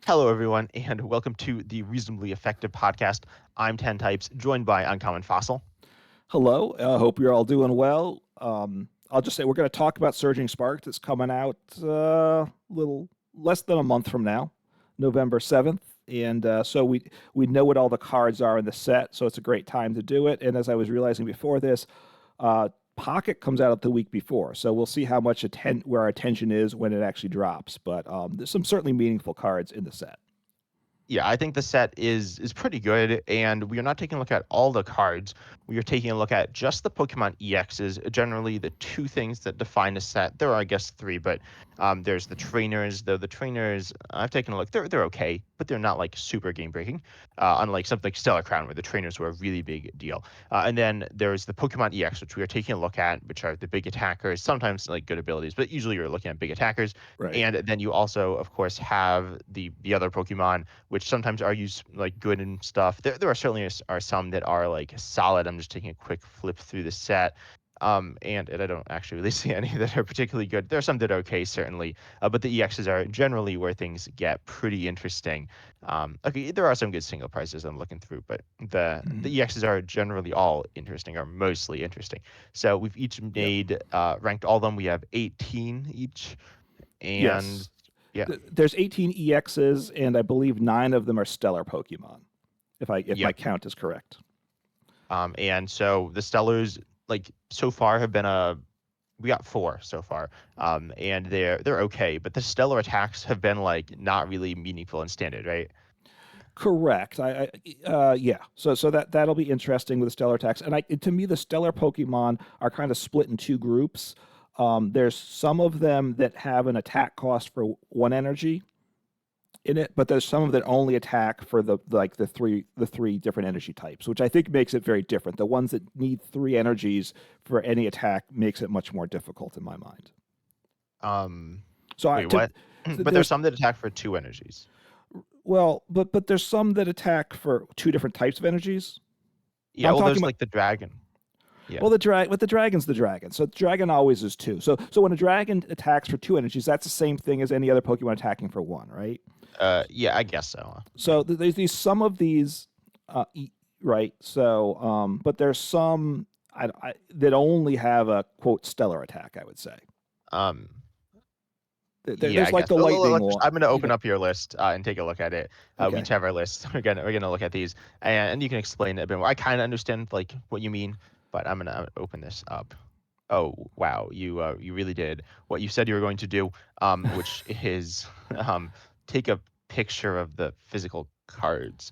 Hello, everyone, and welcome to the Reasonably Effective podcast. I'm 10 Types, joined by Uncommon Fossil. Hello. I hope you're all doing well. I'll just say we're going to talk about Surging Spark that's coming out a little less than a month from now, November 7th. And so we know what all the cards are in the set, so it's a great time to do it. And as I was realizing before this, Pocket comes out the week before, so we'll see how much where our attention is when it actually drops. But there's some certainly meaningful cards in the set. Yeah, I think the set is pretty good, and we are not taking a look at all the cards. We are taking a look at just the Pokemon EXs, generally the two things that define a set. There are, I guess, three, but there's the trainers. The trainers, I've taken a look. They're okay, but they're not like super game breaking. Unlike something like Stellar Crown, where the trainers were a really big deal. And then there's the Pokemon EX, which we are taking a look at, which are the big attackers. Sometimes like good abilities, but usually you're looking at big attackers. Right. And then you also, of course, have the other Pokemon, which sometimes are used like good and stuff. There are certainly are some that are like solid. I'm just taking a quick flip through the set. And I don't actually really see any that are particularly good. There are some that are okay, certainly, but the EXs are generally where things get pretty interesting. Okay, there are some good single prizes I'm looking through, but the EXs are generally all interesting, or mostly interesting. So we've each made ranked all of them. We have 18 each, and Yes. yeah. There's 18 EXs, and I believe 9 of them are stellar Pokemon, if my count is correct. And so the Stellars, like so far, have been we got 4 so far, and they're okay, but the Stellar attacks have been like not really meaningful in Standard, right? Correct. Yeah. So that'll be interesting with the stellar attacks. And to me, the stellar Pokemon are kind of split in two groups. There's some of them that have an attack cost for 1 energy in it, but there's some of that only attack for the three different energy types, which I think makes it very different. The ones that need 3 energies for any attack makes it much more difficult in my mind. Wait, what? But there's some that attack for 2 energies. Well, but there's some that attack for 2 different types of energies. Yeah, well, there's like the dragon. Yeah. Well, the dragon's the dragon. So the dragon always is 2. So when a dragon attacks for 2 energies, that's the same thing as any other Pokemon attacking for 1, right? Yeah, I guess so. So there's some of these, right? So, but there's some that only have a quote stellar attack, I would say. There's like the lightning one. I'm going to open up your list and take a look at it. We each have our lists. We're gonna look at these, and you can explain it a bit more. I kind of understand like what you mean, but I'm gonna open this up. Oh wow, you really did what you said you were going to do, which is take a picture of the physical cards.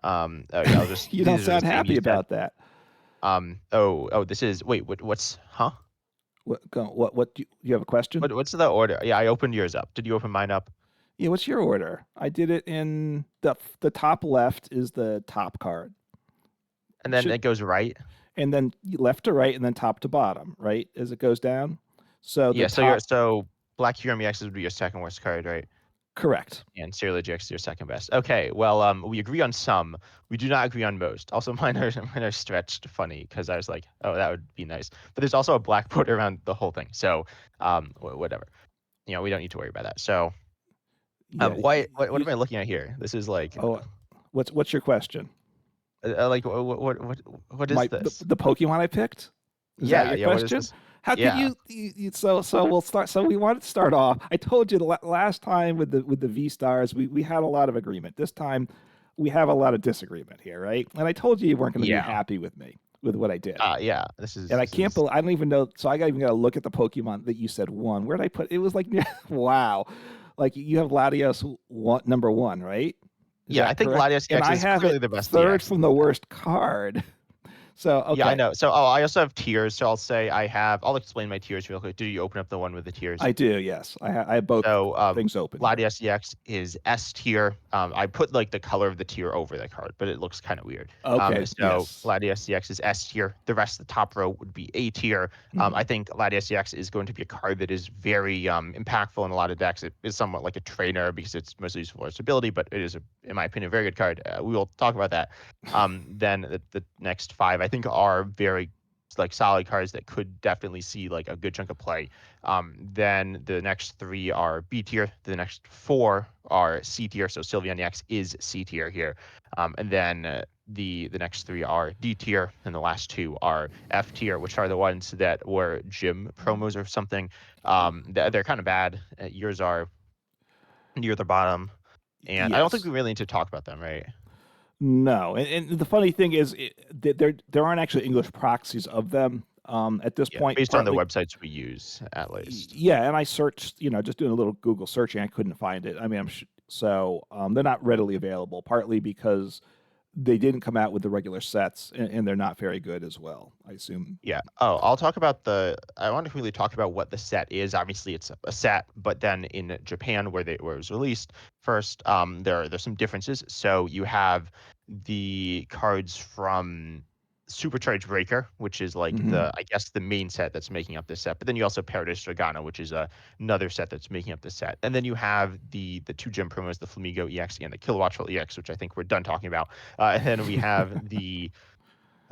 Yeah, I'll just. You don't sound happy about that. This is what's huh? What do you have a question? What's the order? Yeah, I opened yours up. Did you open mine up? Yeah, what's your order? I did it in the top left is the top card. And then it goes right. And then left to right, and then top to bottom, right? As it goes down. So yeah, so Black Kyurem EX would be your second worst card, right? Correct. And Ceruledge EX is your second best. Okay, well, we agree on some. We do not agree on most. Also, mine are stretched funny because I was like, oh, that would be nice. But there's also a black border around the whole thing. So, whatever. We don't need to worry about that. So, what am I looking at here? This is like. Oh, what's your question? Like what is this? The Pokemon I picked? Is that your question? How can you so we'll start. So we wanted to start off. I told you the last time with the V stars, we had a lot of agreement. This time we have a lot of disagreement here, right? And I told you weren't going to be happy with me with what I did. Yeah, this is. And I can't believe I don't even know. So I even got to look at the Pokemon that you said won. Where did I put? It was like wow, like you have Latias number 1, right? Yeah, I think Latias EX is clearly the best. Third from the worst card. So okay. Yeah, I know. So I also have tiers. So I'll explain my tiers real quick. Do you open up the one with the tiers? I do. Yes, I have both things open. Latias EX is S tier. I put like the color of the tier over the card, but it looks kind of weird. Okay. Latias EX is S tier. The rest of the top row would be A tier. I think Latias EX is going to be a card that is very impactful in a lot of decks. It is somewhat like a trainer because it's mostly useful for its ability, but it is, in my opinion, a very good card. We will talk about that. Then the next 5 I think are very like solid cards that could definitely see like a good chunk of play. Then the next 3 are B tier. The next 4 are C tier. So Sylveon EX is C tier here. And then the next 3 are D tier, and the last 2 are F tier, which are the ones that were gym promos or something. They're kind of bad. Yours are near the bottom, and I don't think Yes. we really need to talk about them, right? No, and the funny thing is, there aren't actually English proxies of them at this Yeah, point. based on the Partly, websites we use, at least. yeah, and I searched, just doing a little Google searching, I couldn't find it. I mean, so they're not readily available. Partly because they didn't come out with the regular sets, and they're not very good as well, I assume. Yeah. Oh, I'll talk about I want to really talk about what the set is. Obviously, it's a set, but then in Japan, where it was released first, there's some differences. So you have the cards from Supercharged Breaker, which is like Hmm. I guess the main set that's making up this set. But then you also have Paradise Dragana, which is another set that's making up this set. And then you have the 2 gem promos, the Flamingo EX and the Kilowattrel EX, which I think we're done talking about. And then we have the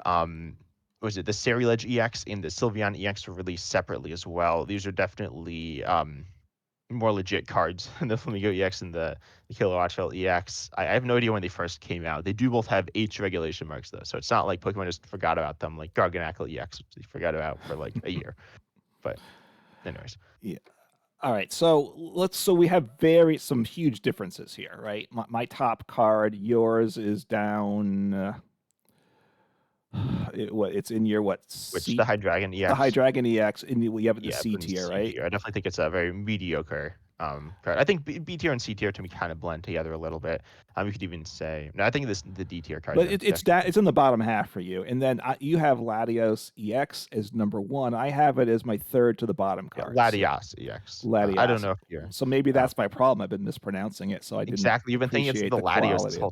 um was it the Ceruledge EX and the Sylveon EX were released separately as well. These are definitely more legit cards than the Flamingo EX and the Kilowattrel EX. I have no idea when they first came out. They do both have H regulation marks though, so it's not like Pokemon just forgot about them like Garganacl EX, which they forgot about for like a year. But anyways, Yeah. All right, so we have some huge differences here, right? My top card, yours is down. It's in your what which the C? Hydreigon The EX. Hydreigon EX, and we have it the Yeah, C but in tier, C right? tier. I definitely think it's a very mediocre card. I think B tier and C tier to me kind of blend together a little bit. You could even say no. I think the D tier cards But are it's in the bottom half for you, and then you have Latios EX as number one. I have it as my third to the bottom yeah, card. So Latias EX. I don't Latias. know if you're So maybe um, that's my problem. I've been mispronouncing it, so I didn't exactly. You've been thinking it's appreciate the the Latios this quality. whole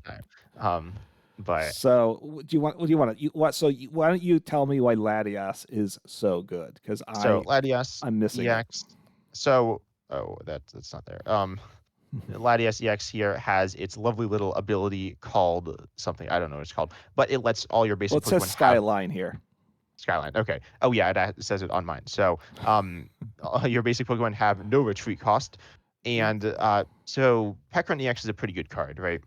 time. But So do you want? What do you want? Why don't you tell me why Latias is so good? Because so Latias I'm missing it. EX. So that's not there. Latias EX here has its lovely little ability called something. I don't know what it's called, but it lets all your Well, basic it says Pokemon have Skyline here. Skyline. Okay. Oh yeah, it says it on mine. So your basic Pokemon have no retreat cost, and so Pekron EX is a pretty good card, right?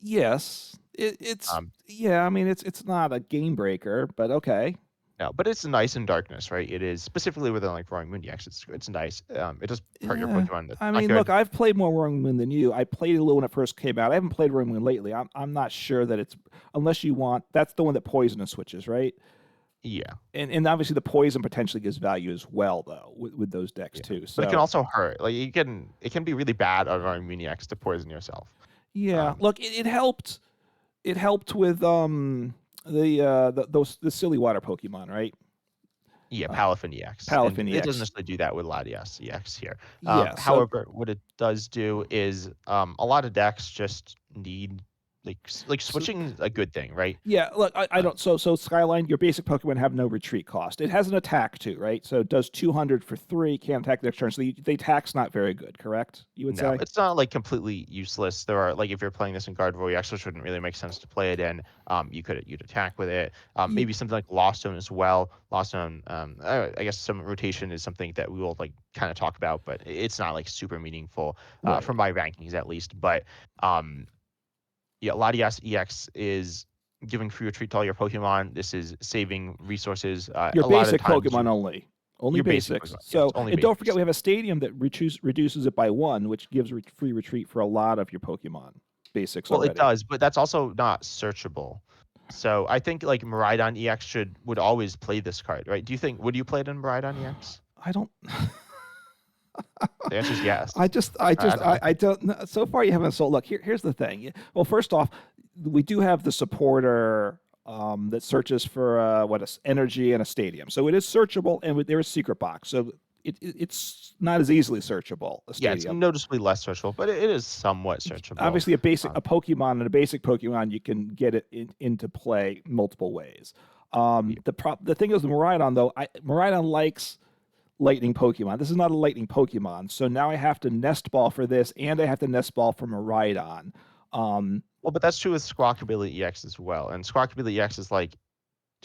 Yes, it's Um, yeah. I mean, it's not a game breaker, but okay. no, but it's nice in darkness, right? It is specifically within like Roaring Moon EX. It's nice. It does hurt your Yeah, Pokemon. That's I not mean, look, good. I've played more Roaring Moon than you. I played it a little when it first came out. I haven't played Roaring Moon lately. I'm not sure that it's unless you want. That's the one that poisonous switches, right? Yeah, And obviously the poison potentially gives value as well, though, with those decks yeah. too. But it can So also hurt. Like it can be really bad on Roaring Moon EX to poison yourself. yeah, Um, look, it helped. It helped with the silly water Pokemon, right? Yeah, Uh, Palafin EX, and Palafin it doesn't EX. necessarily do that with Latias EX here. Yeah. So However, what it does do is a lot of decks just need like so switching is a good thing, right? yeah, look, I Uh, don't. So Skyline, your basic Pokemon have no retreat cost. It has an attack too, right? So it does 200 for 3, can't attack next turn. So the attack's not very good, correct? You would no, say? it's not like completely useless. There are like if you're playing this in Gardevoir EX, which wouldn't really make sense to play it in. You'd attack with it. Yeah. Maybe something like Lost Zone as well. Lost Zone. I guess some rotation is something that we will like kind of talk about, but it's not like super meaningful for Right. my rankings at least. But um, yeah, Latias EX is giving free retreat to all your Pokemon. This is saving resources. Your A lot of basic times, Pokemon only. Only your basic basics. Pokemon, yes, So, only and don't forget, basics. we have a stadium that reduces it by 1, which gives free retreat for a lot of your Pokemon basics Well, it already. does, but that's also not searchable. So I think like Miraidon EX would always play this card, right? Would you play it in Miraidon EX? I don't. The answer is yes. I don't know. So far, you haven't sold. Look, here's the thing. Well, first off, we do have the supporter that searches for energy and a stadium. So it is searchable, and there is secret box. So it's not as easily searchable. A Yeah, it's stadium. noticeally less searchable, but it is somewhat searchable. Obviously, Um, a Pokemon and a basic Pokemon, you can get it into play multiple ways. yeah. The thing is, with Miraidon though, Miraidon likes lightning Pokemon. This is not a lightning Pokemon, so now I have to nest ball for this, and I have to nest ball for Miraidon. Um, Well, but that's true with Squawkabilly EX as well. And Squawkabilly EX is like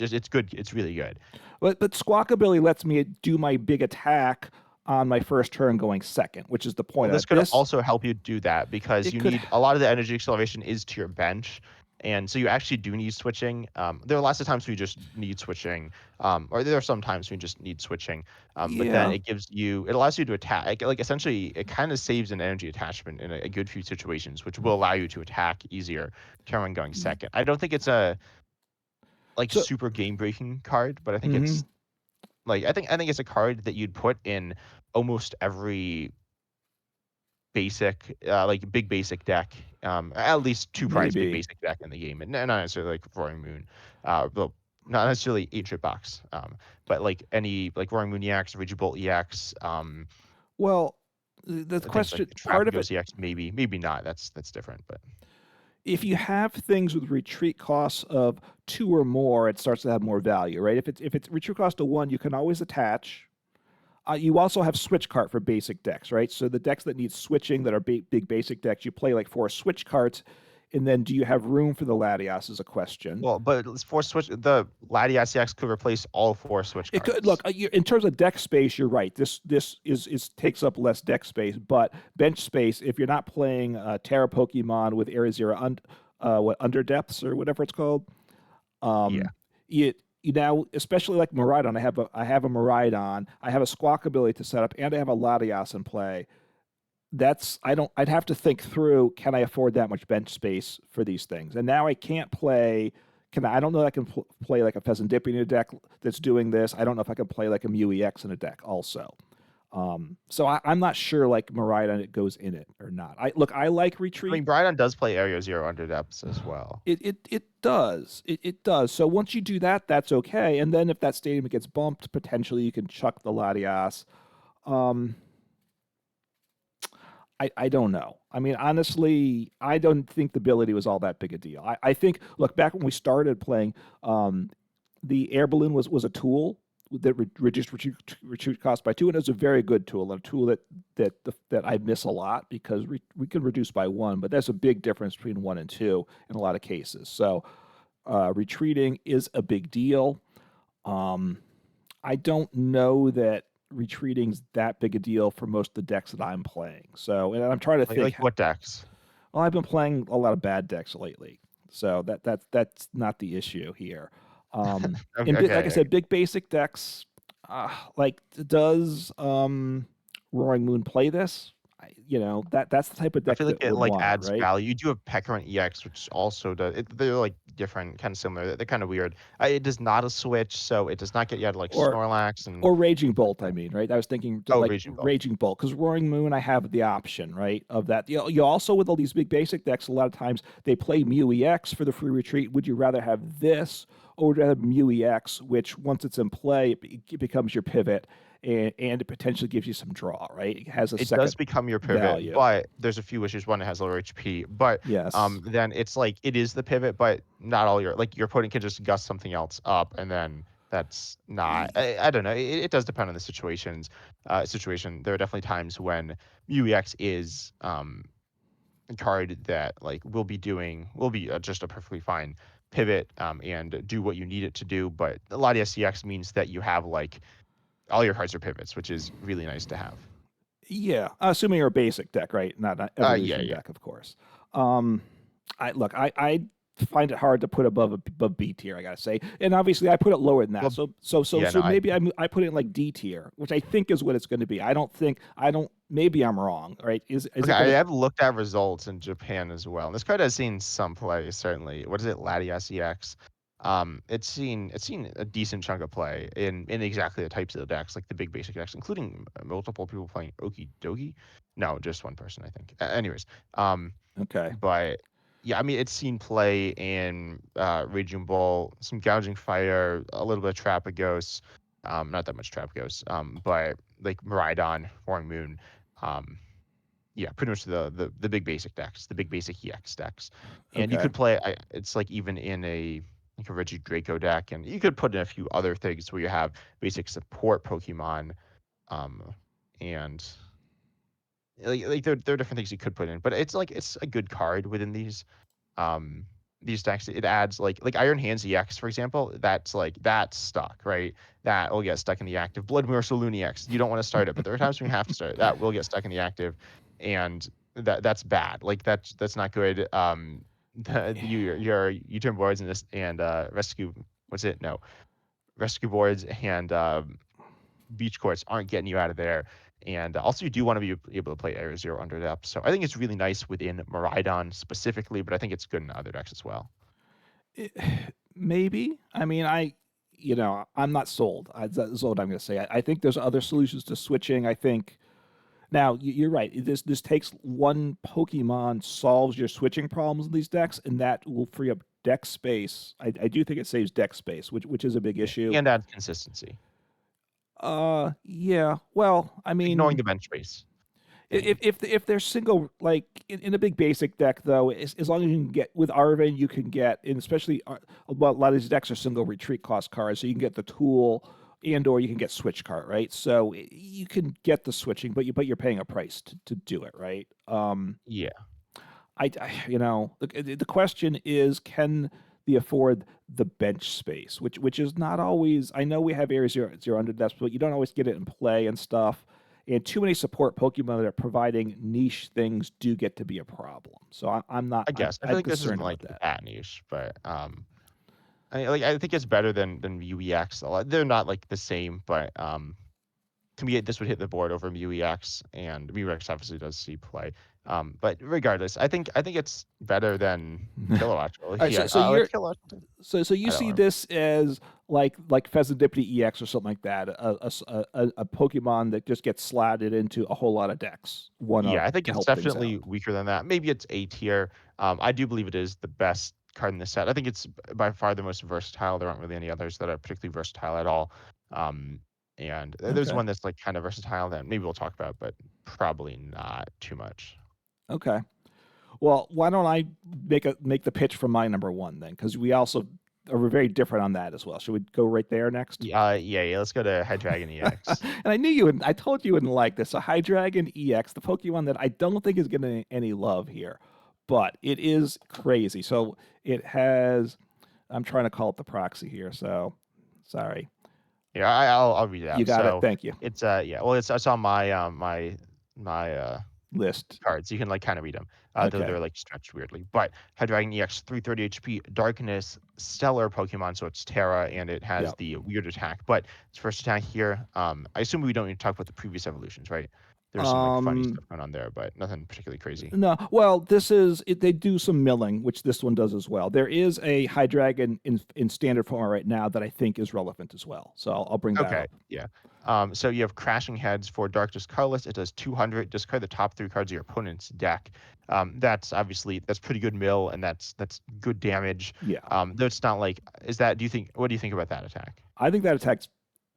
just it's good. It's really good. But Squawk ability lets me do my big attack on my first turn going second, which is the Well, point of this it. could This also help you do that because it you could need a lot of the energy acceleration is to your bench. And so you actually do need switching. There are lots of times we just need switching, or there are some times we just need switching. But then yeah. it allows you to attack. Like essentially, it kind of saves an energy attachment in a good few situations, which will allow you to attack easier. Turn going second. I don't think it's a like So super game breaking card, but I think mhm, it's like I think it's a card that you'd put in almost every basic, like big basic deck, at least two prize big maybe. basic deck in the game, and not necessarily like Roaring Moon, well, not necessarily Ancient Box, but like any like Roaring Moon EX, Bolt EX, Well, the things like question part of it, Trapagos EX, maybe not. That's different, but if you have things with retreat costs of 2 or more, it starts to have more value, right? If it's retreat cost of 1, you can always attach. You also have switch cart for basic decks, right? So the decks that need switching that are big basic decks, you play like 4 switch cards, and then do you have room for the Latias is a question. well, but for switch, the Latias EX could replace all four switch It could look cards. in terms of deck space. You're right. This is takes up less deck space, but bench space. If you're not playing Terra Pokemon with Area Zero, what under depths or whatever it's called, Yeah, um, you now, especially like Miraidon. I have a Miraidon. I have a Squawk ability to set up, and I have a Latias in play. That's I don't. I'd have to think through. Can I afford that much bench space for these things? And now I can't play. I don't know if I can play like a Pheasant Dipping in a deck that's doing this. I don't know if I can play like a Mew EX in a deck also. So I'm not sure like Miraidon it goes in it or not. I like I retreat. mean Brydon does play Area Zero under depths as well. It does. It does. So once you do that, that's okay. And then if that stadium gets bumped, potentially you can chuck the Latias. Um, I don't know. I mean, honestly, I don't think the ability was all that big a deal. I think, look, back when we started playing, the air balloon was a tool that reduced retreat cost by 2, and it was a very good tool, a tool that I miss a lot because we can reduce by 1, but there's a big difference between 1 and 2 in a lot of cases. So retreating is a big deal. Um, I don't know that retreating's that big a deal for most of the decks that I'm playing. So, and I'm trying to think. Like what decks? Well, I've been playing a lot of bad decks lately, so that's not the issue here. Okay, Like I okay. said, big basic decks. Like does Roaring Moon play this? That's the type of I deck feel like that it, would like, want it, adds right? value. You do have Pekaron EX, which also does they're, like, different, kinda similar. They're kinda weird. It does not a switch, so it does not get you out of, like, Or Snorlax and Or Raging like Bolt, I mean, right? I was thinking oh, like Raging Ball. Raging Bolt, because Roaring Moon, I have the option, right, of that. You also, with all these big basic decks, a lot of times they play Mew EX for the free retreat. Would you rather have this, or would you rather have Mew EX, which once it's in play, it becomes your pivot, and it potentially gives you some draw, right? It has a It does second become your pivot, value. but there's a few issues. One, it has lower HP, but, Yes. then it's like it is the pivot, but not all your opponent can just gust something else up, and then that's not I don't know. It does depend on the situation. There are definitely times when UEX is, a card that like will be just a perfectly fine pivot and do what you need it to do. But a lot of SCX means that you have like all your cards are pivots, which is really nice to have. Yeah, assuming you're a basic deck, right? Not Yeah, evolution yeah. deck, of course. Um, I find it hard to put above B tier. I gotta say, and obviously I put it lower than that. Well, So yeah, no, maybe I put it in like D tier, which I think is what it's going to be. I don't. Maybe I'm wrong. Right? Is okay. it I going to? have looked at results in Japan as well. And this card has seen some play, certainly. What is it, Latias EX? It's seen a decent chunk of play in exactly the types of the decks, like the big basic decks, including multiple people playing Okie Dokie. No, just one person, I think. Anyways, um, Okay. but yeah, I mean, it's seen play in Raging Bull, some Gouging Fire, a little bit of Trapagos, not that much Trapagos, but like Miraidon, Roaring Moon, um, yeah, pretty much the big basic decks, the big basic EX decks, and you Okay. could play. It's like even in a like a Reggie Draco deck, and you could put in a few other things where you have basic support Pokemon, um, and like there are different things you could put in, but it's like it's a good card within these. Um, these decks, it adds like Iron Hands EX, for example. That's stuck, right? That will get stuck in the active. Blood Mirror Saloon EX. You don't want to start it, but there are times when you have to start it. That will get stuck in the active, and that's bad. Like that's not good. You turn boards and this and rescue. What's it? No, rescue boards and beach courts aren't getting you out of there. And also, you do want to be able to play Area Zero under depth. So I think it's really nice within Miraidon specifically, but I think it's good in other decks as well. Maybe. I mean, I'm not sold. That's what I'm going to say. I think there's other solutions to switching. I think now you're right. This takes one Pokemon solves your switching problems in these decks, and that will free up deck space. I do think it saves deck space, which is a big issue. And adds consistency. Yeah. Well, I Ignoring mean, the bench space. if they're single, like in a big basic deck, though, as long as you can get with Arven, you can get, and especially a lot of these decks are single retreat cost cards, so you can get the tool and or you can get switch card, right? So you can get the switching, but you're paying a price to do it, right? Yeah. The question is, can they afford the bench space, which is not always. I know we have Area Zero under depth, but you don't always get it in play and stuff. And too many support Pokemon that are providing niche things do get to be a problem. So I'm not. I guess. I feel I'm like this isn't concerned like about that. that niche, but I think it's better than UEX. They're not like the same, but to me this would hit the board over MUEX, and MUEX obviously does see play. But regardless, I think it's better than Kilowatt. All right, Yeah, so you're Kilowatt. so you I don't see know. this as like Versatility EX or something like that, a Pokemon that just gets slotted into a whole lot of decks, one Yeah, up I think to it's help things definitely out. weaker than that. Maybe it's A tier. I do believe it is the best card in the set. I think it's by far the most versatile. There aren't really any others that are particularly versatile at all. Um, and there's Okay, one that's like kind of versatile that maybe we'll talk about, but probably not too much. okay. Well, why don't I make the pitch for my number one then? Because we also are very different on that as well. Should we go right there next? Yeah. Let's go to Hydreigon EX. And I knew you would. I told you wouldn't like this. So Hydreigon EX, the Pokemon that I don't think is getting any love here, but it is crazy. So it has. I'm trying to call it the proxy here. So sorry. Yeah, I'll read it You out. got it. So Thank you. it's yeah. Well, it's on my my List. cards. You can like kind of read them. Though Okay. they're like stretched weirdly. But Hydreigon EX 330 HP Darkness Stellar Pokemon, so it's Terra and it has Yeah. the weird attack. But its first attack here, I assume we don't need to talk about the previous evolutions, right? There's some like funny Um. stuff going on there, but nothing particularly crazy. No. Well, this is it, they do some milling, which this one does as well. There is a Hydreigon in standard form right now that I think is relevant as well. So I'll bring that Okay, up. yeah. So you have Crashing Heads for Darkness Colorless. It does 200. Discard the top 3 cards of your opponent's deck. That's pretty good mill, and that's good damage. Yeah. Though it's not like do you think what do you think about that attack? I think that attack's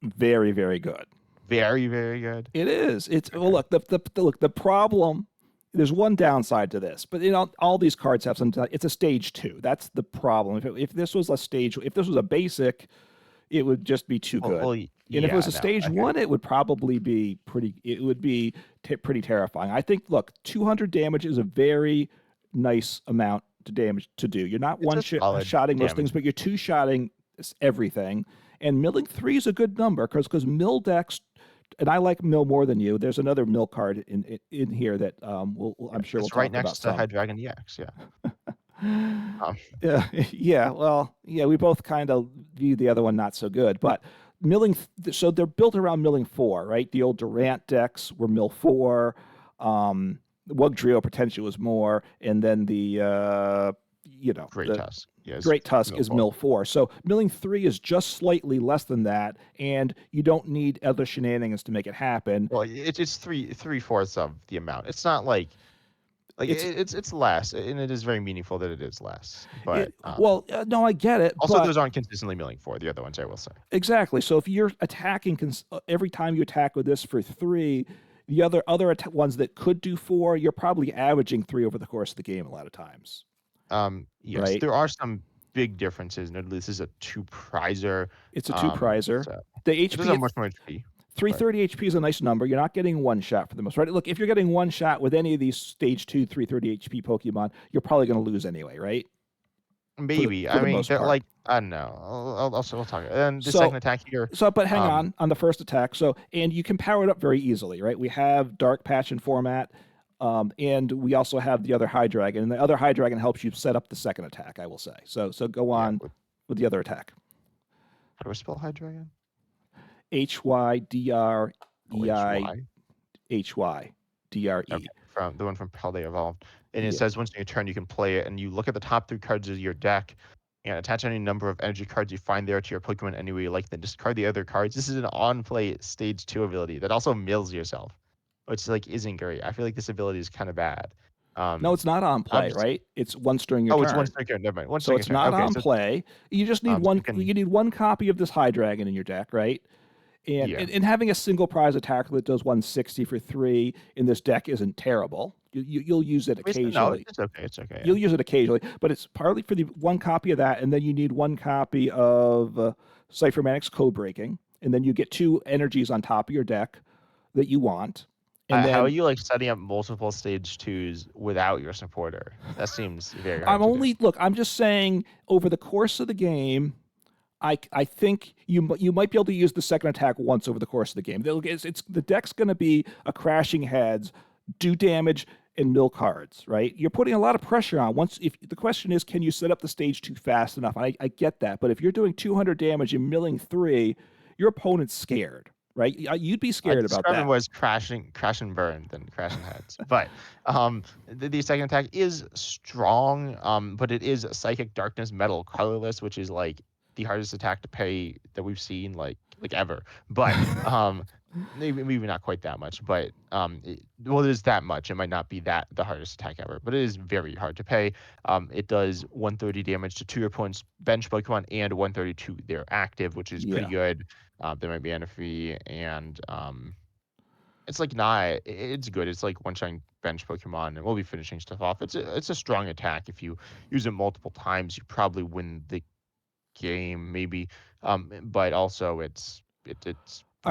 very, very good. Very, very good. It is. It's well, Okay. look, the problem. There's one downside to this, but all these cards have some. It's a stage 2. That's the problem. If this was a stage, if this was a basic, it would just be too good. And if it was Yeah, a no, stage okay. 1, it would probably be pretty. It would be pretty terrifying. I think. Look, 200 damage is a very nice amount to damage to do. You're not It's one a solid shotting most things, damage. but you're two shotting everything. And milling 3 is a good number because mill decks, and I like mill more than you. There's another mill card in here that Yeah, I'm sure we'll it's right talk about next to some. Hydreigon EX. Yeah. Um, Yeah, yeah. Well, yeah. We both kind of view the other one not so good, but milling. So they're built around milling 4, right? The old Durant decks were mill 4. Wugtrio potentially was more, and then Great the Tusk. Yes. Great Tusk is Millpool. mill 4. So milling 3 is just slightly less than that, and you don't need other shenanigans to make it happen. Well, it's three-fourths of the amount. It's not like It's it's less, and it is very meaningful that it is less. But well, no, I get it, also but those aren't consistently milling for the other ones, I will say. exactly. So if you're attacking every time you attack with this for 3, the other ones that could do 4, you're probably averaging 3 over the course of the game a lot of times, Yes, right? there are some big differences. Notably, this is a 2 prizer. It's a 2 prizer. So The it doesn't have HP much more HP. But 330 HP is a nice number. You're not getting one shot for the most, right? Look, if you're getting one shot with any of these stage 2 330 HP Pokemon, you're probably going to lose anyway, right? Maybe. for I the mean, most they're part. like I don't know. We'll talk. And the second So attack here, but hang um, on the first attack. So and you can power it up very easily, right? We have Dark Patch and format, and we also have the other Hydreigon, and the other Hydreigon helps you set up the second attack. I will say. So go yeah. on with the other attack. How do I spell Hydreigon? Oh, HYDREIHY. Okay, from the one from Paldea Evolved. And it Yeah. says once in your turn you can play it, and you look at the top 3 cards of your deck and attach any number of energy cards you find there to your Pokemon any way you like, then discard the other cards. This is an on-play stage 2 ability that also mills yourself, which like isn't great. I feel like this ability is kind of bad. No, Um, it's not on play, obviously, right? It's once during your oh, it's one turn. strike turn. Never mind, one So strike it's turn. not Okay, on so play. You just need so one. you can You need one copy of this Hydreigon in your deck, right? And, yeah. and and having a single prize attacker that does 160 for 3 in this deck isn't terrible. You'll use it No, occasionally. it's okay. It's okay. Yeah. You'll use it occasionally, but it's partly for the one copy of that, and then you need one copy of Cyphermatic's Code Breaking, and then you get 2 energies on top of your deck that you want, and How are then you like setting up multiple stage 2s without your supporter? That seems very hard I'm to do. only look. I'm just saying over the course of the game. I think you might be able to use the second attack once over the course of the game. It's the deck's going to be a crashing heads, do damage, and mill cards. Right? You're putting a lot of pressure on. Once if the question is, can you set up the stage 2 fast enough? And I get that, but if you're doing 200 damage and milling 3, your opponent's scared. Right? You'd be I scared about describe it that. as crash and burn than crashing heads. But the second attack is strong, but it is Psychic Darkness Metal colorless, which is like the hardest attack to pay that we've seen like ever. But maybe not quite that much, but well, it is that much. It might not be that the hardest attack ever, but it is very hard to pay. It does 130 damage to 2 your opponent's bench Pokemon and 130 to their active, which is pretty Yeah. good. There might be Energy, and it's like not. It's good. It's like one shine bench Pokemon, and we'll be finishing stuff off. It's a strong attack. If you use it multiple times, you probably win the game, maybe. But also it's All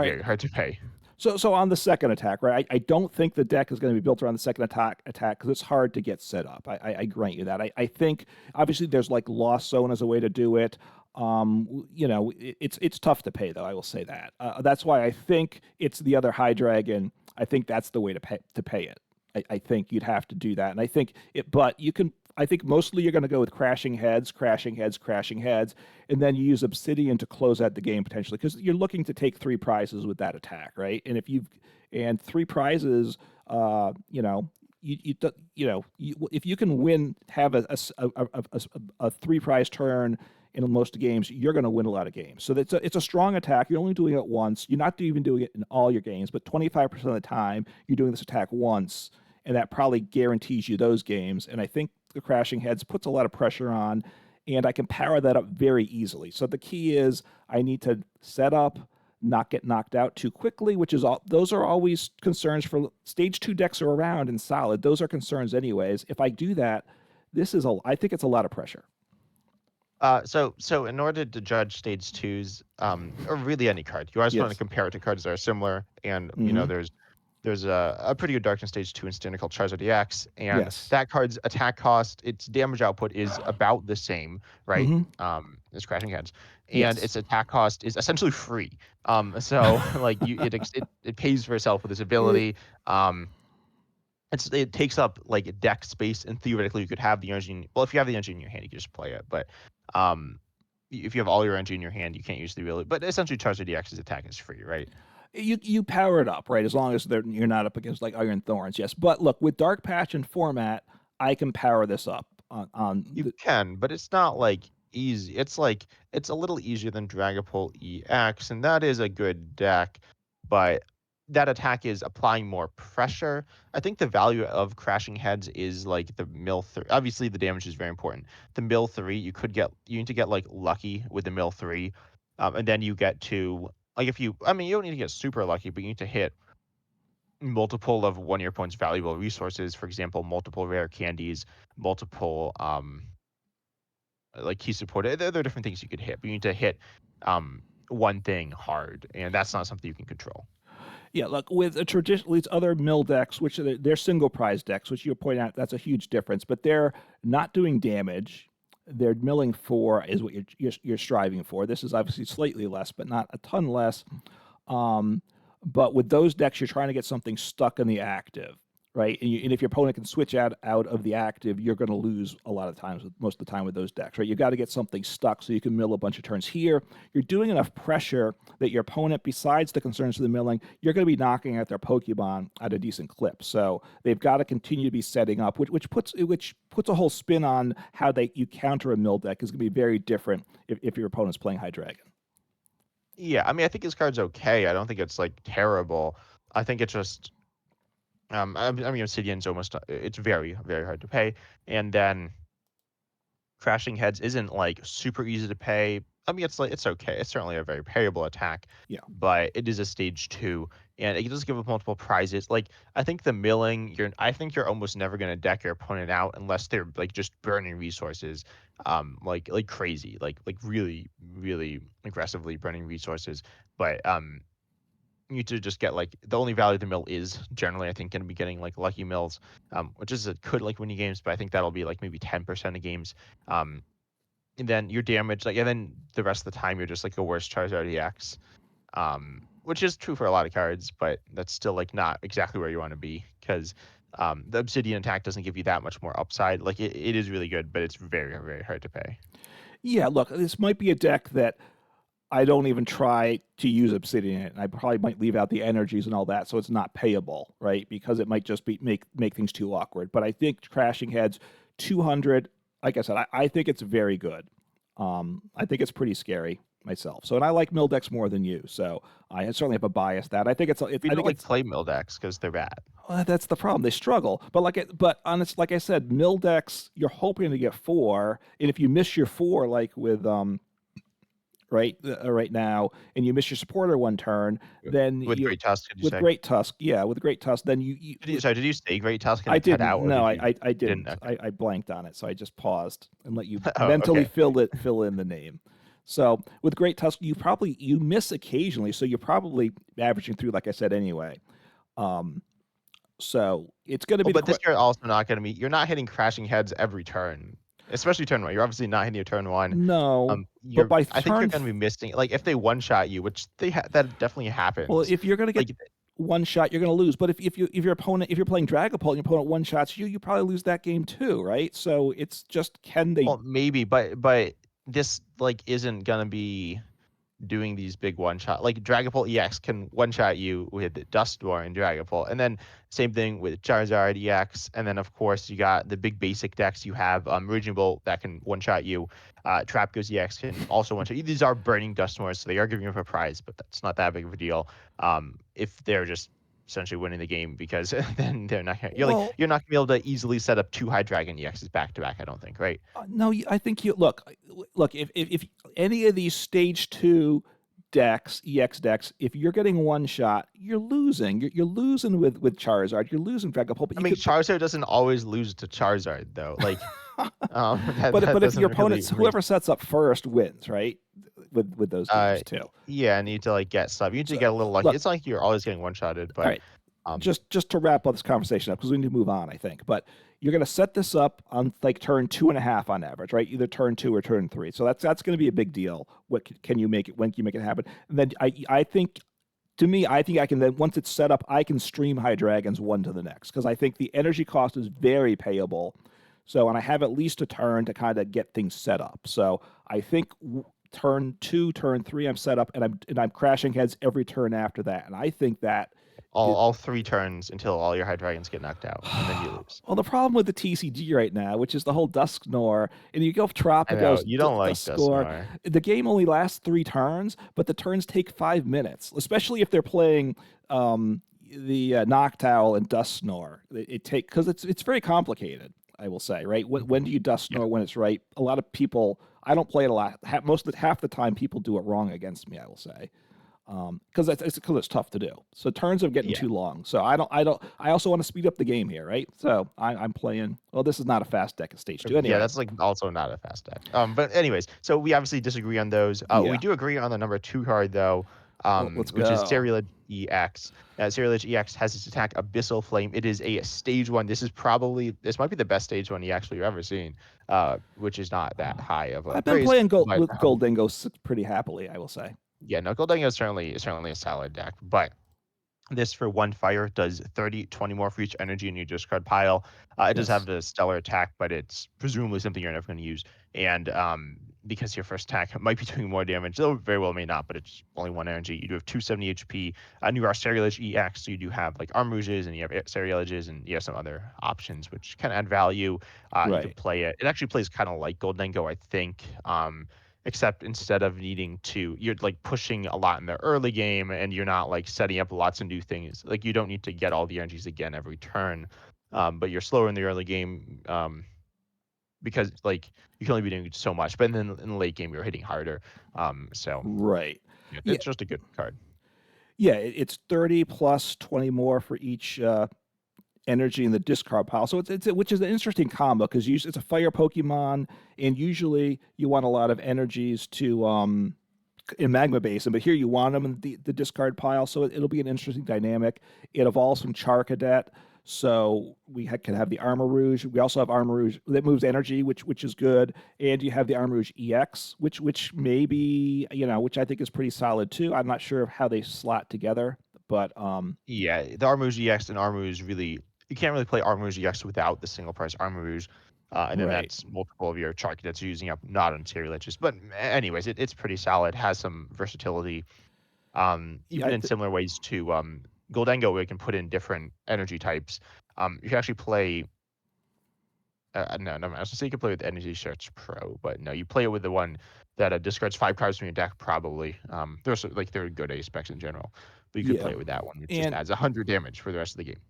right. very hard to pay. So on the second attack, right? I don't think the deck is going to be built around the second attack because it's hard to get set up. I grant you that. I think obviously there's like Lost Zone as a way to do it. It's tough to pay though. I will say that. That's why I think it's the other Hydreigon. I think that's the way to pay it. I think you'd have to do that, and I think it. But you can. I think mostly you're going to go with crashing heads, and then you use Obsidian to close out the game potentially because you're looking to take 3 prizes with that attack, right? And if you've 3 prizes, if you can win, have a 3 prize turn in most games, you're going to win a lot of games. So it's a strong attack. You're only doing it once. You're not even doing it in all your games, but 25% of the time you're doing this attack once, and that probably guarantees you those games. And I think the crashing heads puts a lot of pressure on, and I can power that up very easily. So the key is I need to set up, not get knocked out too quickly, which is all. Those are always concerns for stage 2 decks are around and solid. Those are concerns anyways. If I do that, I think it's a lot of pressure. So in order to judge stage 2s, or really any card, you always want to Yes. compare it to cards that are similar. And Mm-hmm. there's a pretty good Darkness stage 2 instance called Charizard EX, and Yes. that card's attack cost, its damage output is about the same, right? Mm-hmm. As Crashing Heads, and Yes. its attack cost is essentially free. So like it pays for itself with this It, ability. It takes up like deck space, and theoretically you could have the energy. Well, if you have the energy in your hand, you can just play it. But if you have all your energy in your hand, you can't use the ability. But essentially, Charizard EX's attack is free, right? you power it up, right? As long as you're not up against like Iron Thorns, yes. But look, with Dark Patch and format, I can power this up on You the, can, but it's not like easy. It's like it's a little easier than Dragapult EX, and that is a good deck, but that attack is applying more pressure. I think the value of Crashing Heads is like the mill 3. Obviously, the damage is very important. The mill 3, you need to get like lucky with the mill 3, and then you get to like if you. I mean, you don't need to get super lucky, but you need to hit multiple of one of your opponent's valuable resources. For example, multiple rare candies, multiple like key support. There are different things you could hit, but you need to hit one thing hard, and that's not something you can control. yeah. Look, with a traditional these other mill decks, which they're single prize decks, which you point out, that's a huge difference. But they're not doing damage. They're milling 4 is what you're striving for. This is obviously slightly less, but not a ton less. Um, but with those decks, you're trying to get something stuck in the active, right? And if your opponent can switch out of the active, you're going to lose a lot of times, most of the time with those decks, right? You got to get something stuck so you can mill a bunch of turns. Here, you're doing enough pressure that your opponent, besides the concerns of the milling, you're going to be knocking out their Pokemon at a decent clip. So they've got to continue to be setting up, which puts a whole spin on how you counter a mill deck is going to be very different if your opponent's playing Hydreigon. Yeah, I mean, I think his card's okay. I don't think it's like terrible. I think it's just I mean, Obsidian's almost it's very very hard to pay, and then Crashing Heads isn't like super easy to pay. I mean, it's okay. It's certainly a very payable attack, Yeah. but it is a stage 2, and it does give up multiple prizes. Like I think the milling, I think you're almost never gonna deck your opponent out unless they're like just burning resources, like crazy, like really really aggressively burning resources. But you need to just get like the only value of the mill is generally I think going to be getting like lucky mills, which is could like win you games, but I think that'll be like maybe 10% of games. Um, and then your damage, like, and then the rest of the time you're just like a worse Charizard EX, which is true for a lot of cards, but that's still like not exactly where you want to be because the Obsidian attack doesn't give you that much more upside. Like it is really good, but it's very very hard to pay. Yeah, look, this might be a deck that I don't even try to use Obsidian in it. And I probably might leave out the energies and all that, so it's not payable, right? Because it might just be make things too awkward. But I think Crashing Heads 200, like I said, I think it's very good. I think it's pretty scary myself. So, and I like mill decks more than you, so I certainly have a bias that I think We I don't think like it's play mill decks because they're bad. that's the problem. They struggle, but but honest, like I said, mill decks you're hoping to get 4, and if you miss your 4, like with right now, and you miss your supporter one turn, then With you Great Tusk, did you with say? Great Tusk, yeah, with Great Tusk, then you Sorry, did you say Great Tusk and I it cut didn't. out, or No, did I you? I, I You didn't. didn't. Okay. I blanked on it, so I just paused and let you Oh, mentally okay. fill in the name. So with Great Tusk, you miss occasionally, so you're probably averaging through, like I said, anyway. Um, so it's going to Oh, be but this year also not gonna be. You're not hitting Crashing Heads every turn, especially turn 1. You're obviously not hitting your turn 1. no, but You're. by I think you're turn gonna be missing. Like if they one shot you, which that definitely well, happens. if you're going to get Like, one shot, you're going to lose. But if your opponent if you're playing Dragapult and your opponent one shots you, you probably lose that game too, right? So it's just can they? well, maybe, but this like isn't gonna be doing these big one shot like Dragapult EX can one shot you with Dusknoir and Dragapult, and then same thing with Charizard EX, and then of course you got the big basic decks you have Raging Bolt that can one shot you, Trapgos EX can also one shot you. These are burning Dusknoirs, so they are giving you a prize, but that's not that big of a deal if they're just essentially winning the game because then they're not Well, you're not gonna be able to easily set up 2 Hydreigon EXs back to back, I don't think, right? no, I think you look if any of these stage 2 decks, EX decks, if you're getting one shot, you're losing. You're losing with Charizard. You're losing Dragapult, but I you mean, could. Charizard doesn't always lose to Charizard though. Like, that But if doesn't your really opponents, make. whoever sets up first wins, right? With those games too. Yeah, I need to like get stuff. You need to So get a little lucky. look, It's not like you're always getting one shotted, all but right. um, Just to wrap up this conversation up because we need to move on, I think. But you're going to set this up on like turn 2.5 on average, right? Either turn 2 or turn 3. So that's going to be a big deal. What can you make it? When can you make it happen? And then I think to me, I think I can then once it's set up, I can stream Hydreigons one to the next because I think the energy cost is very payable. So and I have at least a turn to kind of get things set up. So I think turn 2, turn 3, I'm set up, and I'm crashing heads every turn after that. And I think that all 3 turns until all your Hydreigons get knocked out, and then you lose. well, the problem with the TCG right now, which is the whole Dusknoir, and you go I know Tropicals, you don't like Dusknoir, Dusknoir. the game only lasts 3 turns, but the turns take 5 minutes, especially if they're playing the Noctowl and Dusknoir. It take because it's very complicated. I will say, right? When do you Yeah, Dusknoir when it's right? A lot of people, I don't play it a lot. Half the time, people do it wrong against me. I will say. Because it's tough to do. So turns are getting yeah, too long. So I also want to speed up the game here, right? So I'm playing. Well, this is not a fast deck at stage 2 yeah. anyway. That's like also not a fast deck. But anyways, so we obviously disagree on those. We Yeah. do agree on the number 2 card though. Let's which is go. Ceruledge EX. Ceruledge EX has its attack Abyssal Flame. It is a stage one. This might be the best stage one EX we've ever seen, which is not that high of a I've been praise. playing But with Goldingo pretty happily, I will say. yeah, no, Gholdengo is certainly a solid deck. But this for one fire does 30, 20 more for each energy in your discard pile. It does have Yes. the stellar attack, but it's presumably something you're never going to use. And because your first attack might be doing more damage, though very well may not, but it's only one energy. You do have 270 HP. And you are Ceruledge EX, so you do have like arm rouges and you have Ceruledges and you have some other options which can add value. You can Right. play it. It actually plays kind of like Gholdengo, I think. Except instead of needing to, you're like pushing a lot in the early game and you're not like setting up lots of new things. Like you don't need to get all the energies again every turn, but you're slower in the early game because like you can only be doing so much. But then in the late game you're hitting harder. So Right. yeah, Yeah. it's just a good card. Yeah. It's 30 plus 20 more for each energy in the discard pile. So it's which is an interesting combo because it's a fire Pokemon, and usually you want a lot of energies to in Magma Basin, but here you want them in the discard pile. So it'll be an interesting dynamic. It evolves from Charcadet. So we can have the Armor Rouge. We also have Armor Rouge that moves energy, which is good, and you have the Armor Rouge EX, which maybe which I think is pretty solid too. I'm not sure of how they slot together, but Yeah, the Armouge EX and Armouge really, you can't really play Armouge EX without the single price Armouge. And then right. that's multiple of your Charcadets you're using up, not on Ceruledges. But anyways, it's pretty solid, has some versatility. Yeah, Even in similar ways to Goldengo, where you can put in different energy types. You can actually play. No, no, I was gonna say you can play with Energy Search Pro, but no, you play it with the one that discards 5 cards from your deck. Probably. There's like they're good A specs in general, but you could yeah, play it with that one, which just and adds 100 damage for the rest of the game.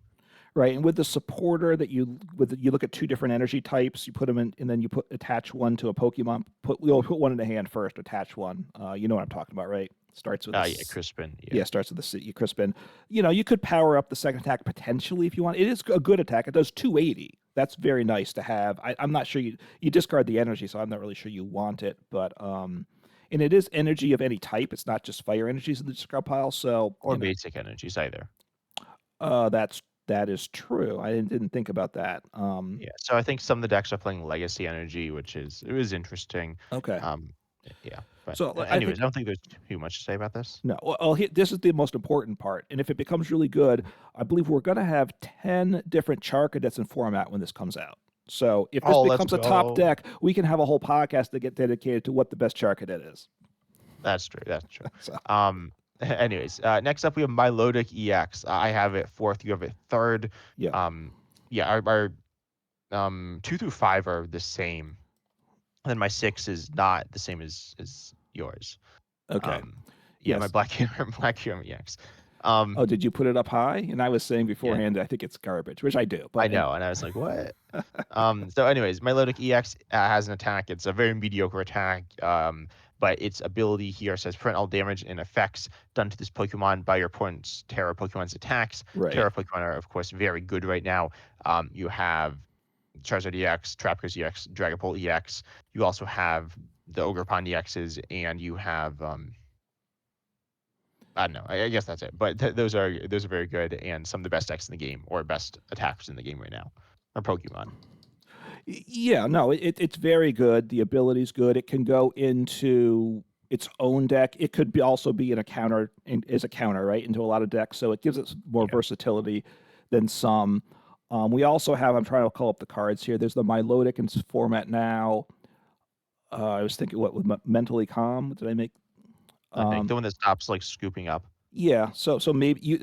right, and with the supporter that you look at two different energy types, you put them in, and then you attach one to a Pokemon. You'll put one in the hand first, attach one. You know what I'm talking about, right? Starts with Yeah, this. Crispin. Yeah. Yeah, starts with the Crispin. You could power up the second attack potentially if you want. It is a good attack. It does 280. That's very nice to have. I'm not sure you discard the energy, so I'm not really sure you want it. But and it is energy of any type. It's not just fire energies in the discard pile. So Or basic energies either. that is true. I didn't think about that. Yeah. So I think some of the decks are playing Legacy Energy, it was interesting. Okay. Um, yeah. But So I anyways, think I don't think there's too much to say about this. no. Well, this is the most important part, and if it becomes really good, I believe we're going to have 10 different Charcadets in format when this comes out. So if this Oh, let's becomes a top go. deck, we can have a whole podcast that get dedicated to what the best Charcadet is. That's true. That's true. So Anyways, next up we have Milotic EX. I have it fourth. You have it third. yeah. Yeah, our 2 through 5 are the same. And then my 6 is not the same as yours. Okay. Um, yeah, my Yes. Black Kyurem EX. Oh, did you put it up high? And I was saying Yeah, beforehand I think it's garbage, which I do. I But know, and I was like, what? So anyways, Milotic EX has an attack. It's a very mediocre attack. But its ability here says prevent all damage and effects done to this Pokemon by your opponent's Terra Pokemon's attacks. right. Terra Pokemon are, of course, very good right now. You have Charizard EX, Trapinch EX, Dragapult EX. You also have the Ogerpon EXs, and you have I don't know. I guess that's it. But those are very good and some of the best decks in the game or best attacks in the game right now are Pokemon. Yeah, no, it's very good. The ability's good. It can go into its own deck. It could also be in a counter as a counter, right, into a lot of decks. So it gives it more Yeah. versatility than some. We also have. I'm trying to call up the cards here. There's the Milotic in format now. I was thinking, what with mentally calm? Did I make? I think Um, the one that stops like scooping up. yeah, so maybe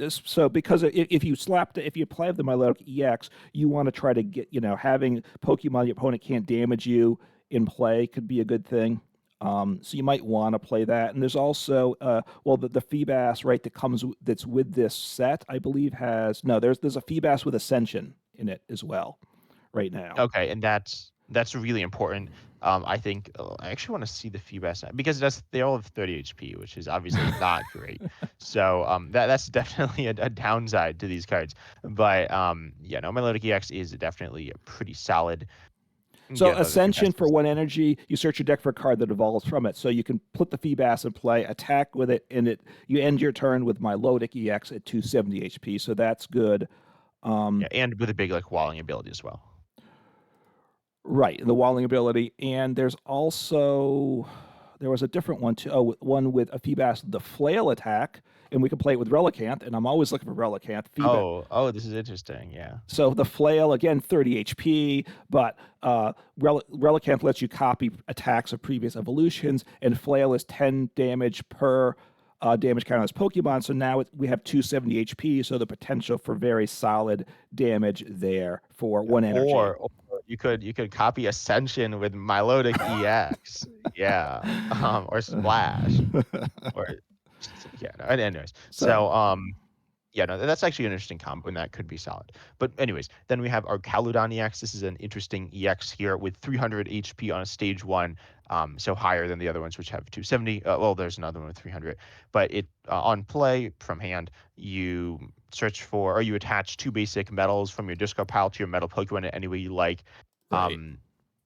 because if you if you play the Milotic EX, you want to try to get having Pokemon your opponent can't damage you in play could be a good thing. So you might want to play that. And there's also the Feebas right that's with this set I believe has no there's a Feebas with Ascension in it as well right now. Okay, and that's really important. I think I actually want to see the Feebas because they all have 30 HP, which is obviously not great. So that's definitely a downside to these cards. But yeah, no, Milotic EX is definitely pretty solid. So Yeah, no, the Ascension for Feebas. 1 energy, you search your deck for a card that evolves from it. So you can put the Feebas in play, attack with it, and you end your turn with Milotic EX at 270 HP. So that's good. Yeah, and with a big like walling ability as well. Right, the walling ability, and there was a different one too. Oh, one with a Feebas, the flail attack, and we can play it with Relicanth, and I'm always looking for Relicanth. Feebas. Oh, this is interesting. Yeah. So the flail again, 30 HP, but Relicanth lets you copy attacks of previous evolutions, and flail is 10 damage per damage count on this Pokemon. So now we have 270 HP, so the potential for very solid damage there for 1 energy. Or you could copy Ascension with Milotic EX. Yeah. Or Splash. Or yeah. No, anyways, so yeah, no, that's actually an interesting combo, and that could be solid. But anyways, then we have our Archaludon EX. This is an interesting EX here with 300 HP on a stage 1, so higher than the other ones, which have 270. Well, there's another one with 300. But it on play from hand, you search for, or you attach 2 basic metals from your discard pile to your metal Pokemon in any way you like. Right.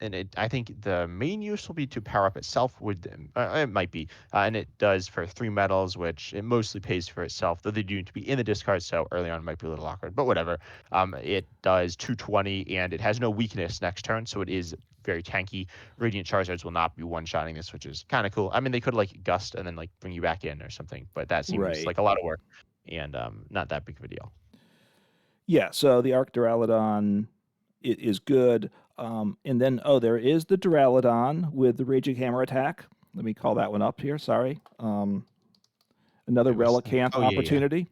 And I think the main use will be to power up itself. It might be, and it does for 3 metals, which it mostly pays for itself. Though they do need to be in the discard, so early on it might be a little awkward. But whatever. It does 220, and it has no weakness next turn, so it is very tanky. Radiant Charizards will not be one-shotting this, which is kind of cool. I mean, they could like gust and then like bring you back in or something, but that seems like a lot of work and not that big of a deal. Yeah, so the Arc Duraludon is good. And then, there is the Duraludon with the Raging Hammer attack. Let me call that one up here. Sorry. Another Relicanth opportunity.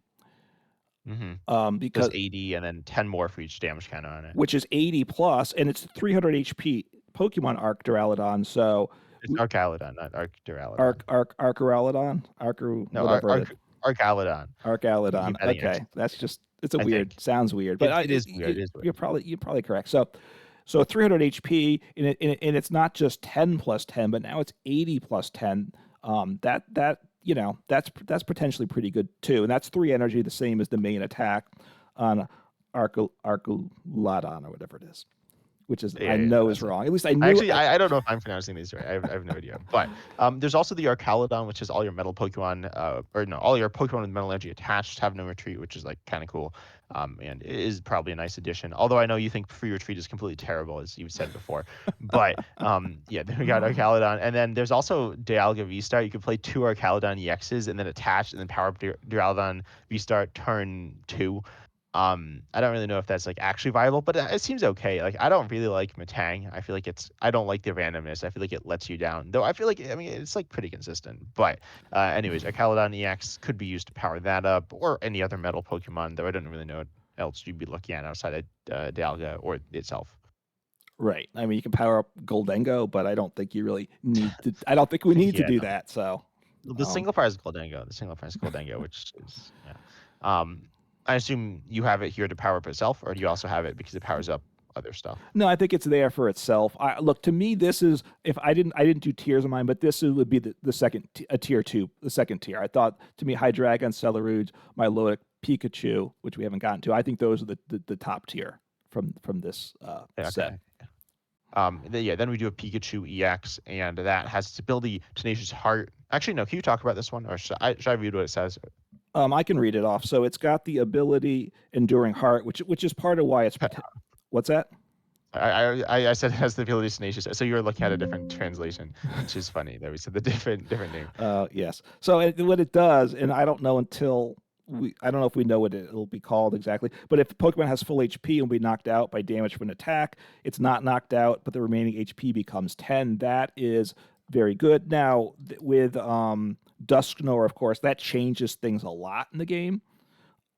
Mm-hmm. Because does 80 and then 10 more for each damage counter on it. Which is 80 plus, and it's 300 HP Pokemon Arc Duraludon. So it's Archaludon, not Arc Duraludon. Archaludon? Archaludon. Archaludon. Okay, it's sounds weird, but it is weird. It is weird. You're probably correct. So 300 HP, and it's not just 10 plus 10, but now it's 80 plus 10. That's potentially pretty good too, and that's 3 energy, the same as the main attack on Archaludon or whatever it is, which is is wrong. At least I knew. Actually, I don't know if I'm pronouncing these right. I have no idea. But there's also the Archaludon, which is all your metal Pokemon, all your Pokemon with metal energy attached have no retreat, which is like kind of cool. And it is probably a nice addition. Although I know you think free retreat is completely terrible, as you've said before. But yeah, then we got Archaludon, and then there's also Dialga V-Star. You could play 2 Archaludon EXs and then attach and then power up Dialga V-Star turn 2. I don't really know if that's like actually viable, but it seems okay. Like I don't really like Metang. I feel like I don't like the randomness. I feel like it lets you down. Though I feel like it's like pretty consistent. But anyways, Archaludon EX could be used to power that up or any other metal Pokemon. Though I don't really know what else you'd be looking at outside of Dialga or itself. Right. I mean, you can power up Goldengo, but I don't think you really need to. I don't think we need to do that. So the single prize Goldengo. Which is I assume you have it here to power up itself, or do you also have it because it powers up other stuff? No, I think it's there for itself. Look, to me, this is, if I didn't do tiers of mine, but this would be the second tier 2, the second tier. I thought, to me, Hydreigon, Ceruledge, Milotic, Pikachu, which we haven't gotten to. I think those are the top tier from this set. Then we do a Pikachu EX, and that has its ability Tenacious Heart. Actually, no. Can you talk about this one, or should I read what it says? I can read it off. So it's got the ability Enduring Heart, which is part of why it's. What's that? I said it has the ability Tenacious. So you were looking at a different translation, which is funny that we said the different name. Yes. So what it does, and I don't know I don't know if we know what it'll be called exactly, but if the Pokemon has full HP and will be knocked out by damage from an attack, it's not knocked out, but the remaining HP becomes 10. That is very good. Now, with Dusknoir, of course, that changes things a lot in the game.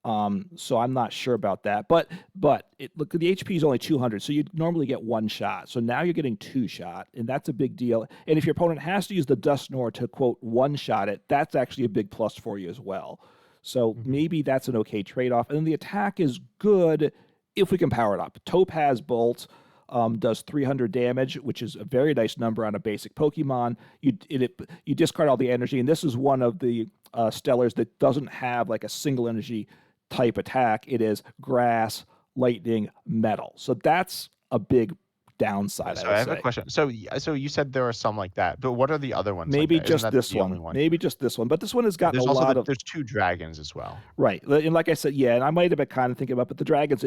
So I'm not sure about that. But look, the HP is only 200, so you'd normally get 1 shot. So now you're getting 2 shot, and that's a big deal. And if your opponent has to use the Dusknoir to, quote, 1-shot it, that's actually a big plus for you as well. So maybe that's an okay trade-off. And then the attack is good if we can power it up. Topaz Bolt does 300 damage, which is a very nice number on a basic Pokemon. You discard all the energy, and this is one of the Stellars that doesn't have like a single energy type attack. It is Grass, Lightning, Metal. So that's a big downside, I So would I have a say. question. So you said there are some like that, but what are the other ones like Maybe that? Isn't just that this the only one. one? Maybe just this one. But this one has gotten a There's also lot of there's 2 dragons as well. right. And like I said, yeah, and I might have been kind of thinking about, but the dragons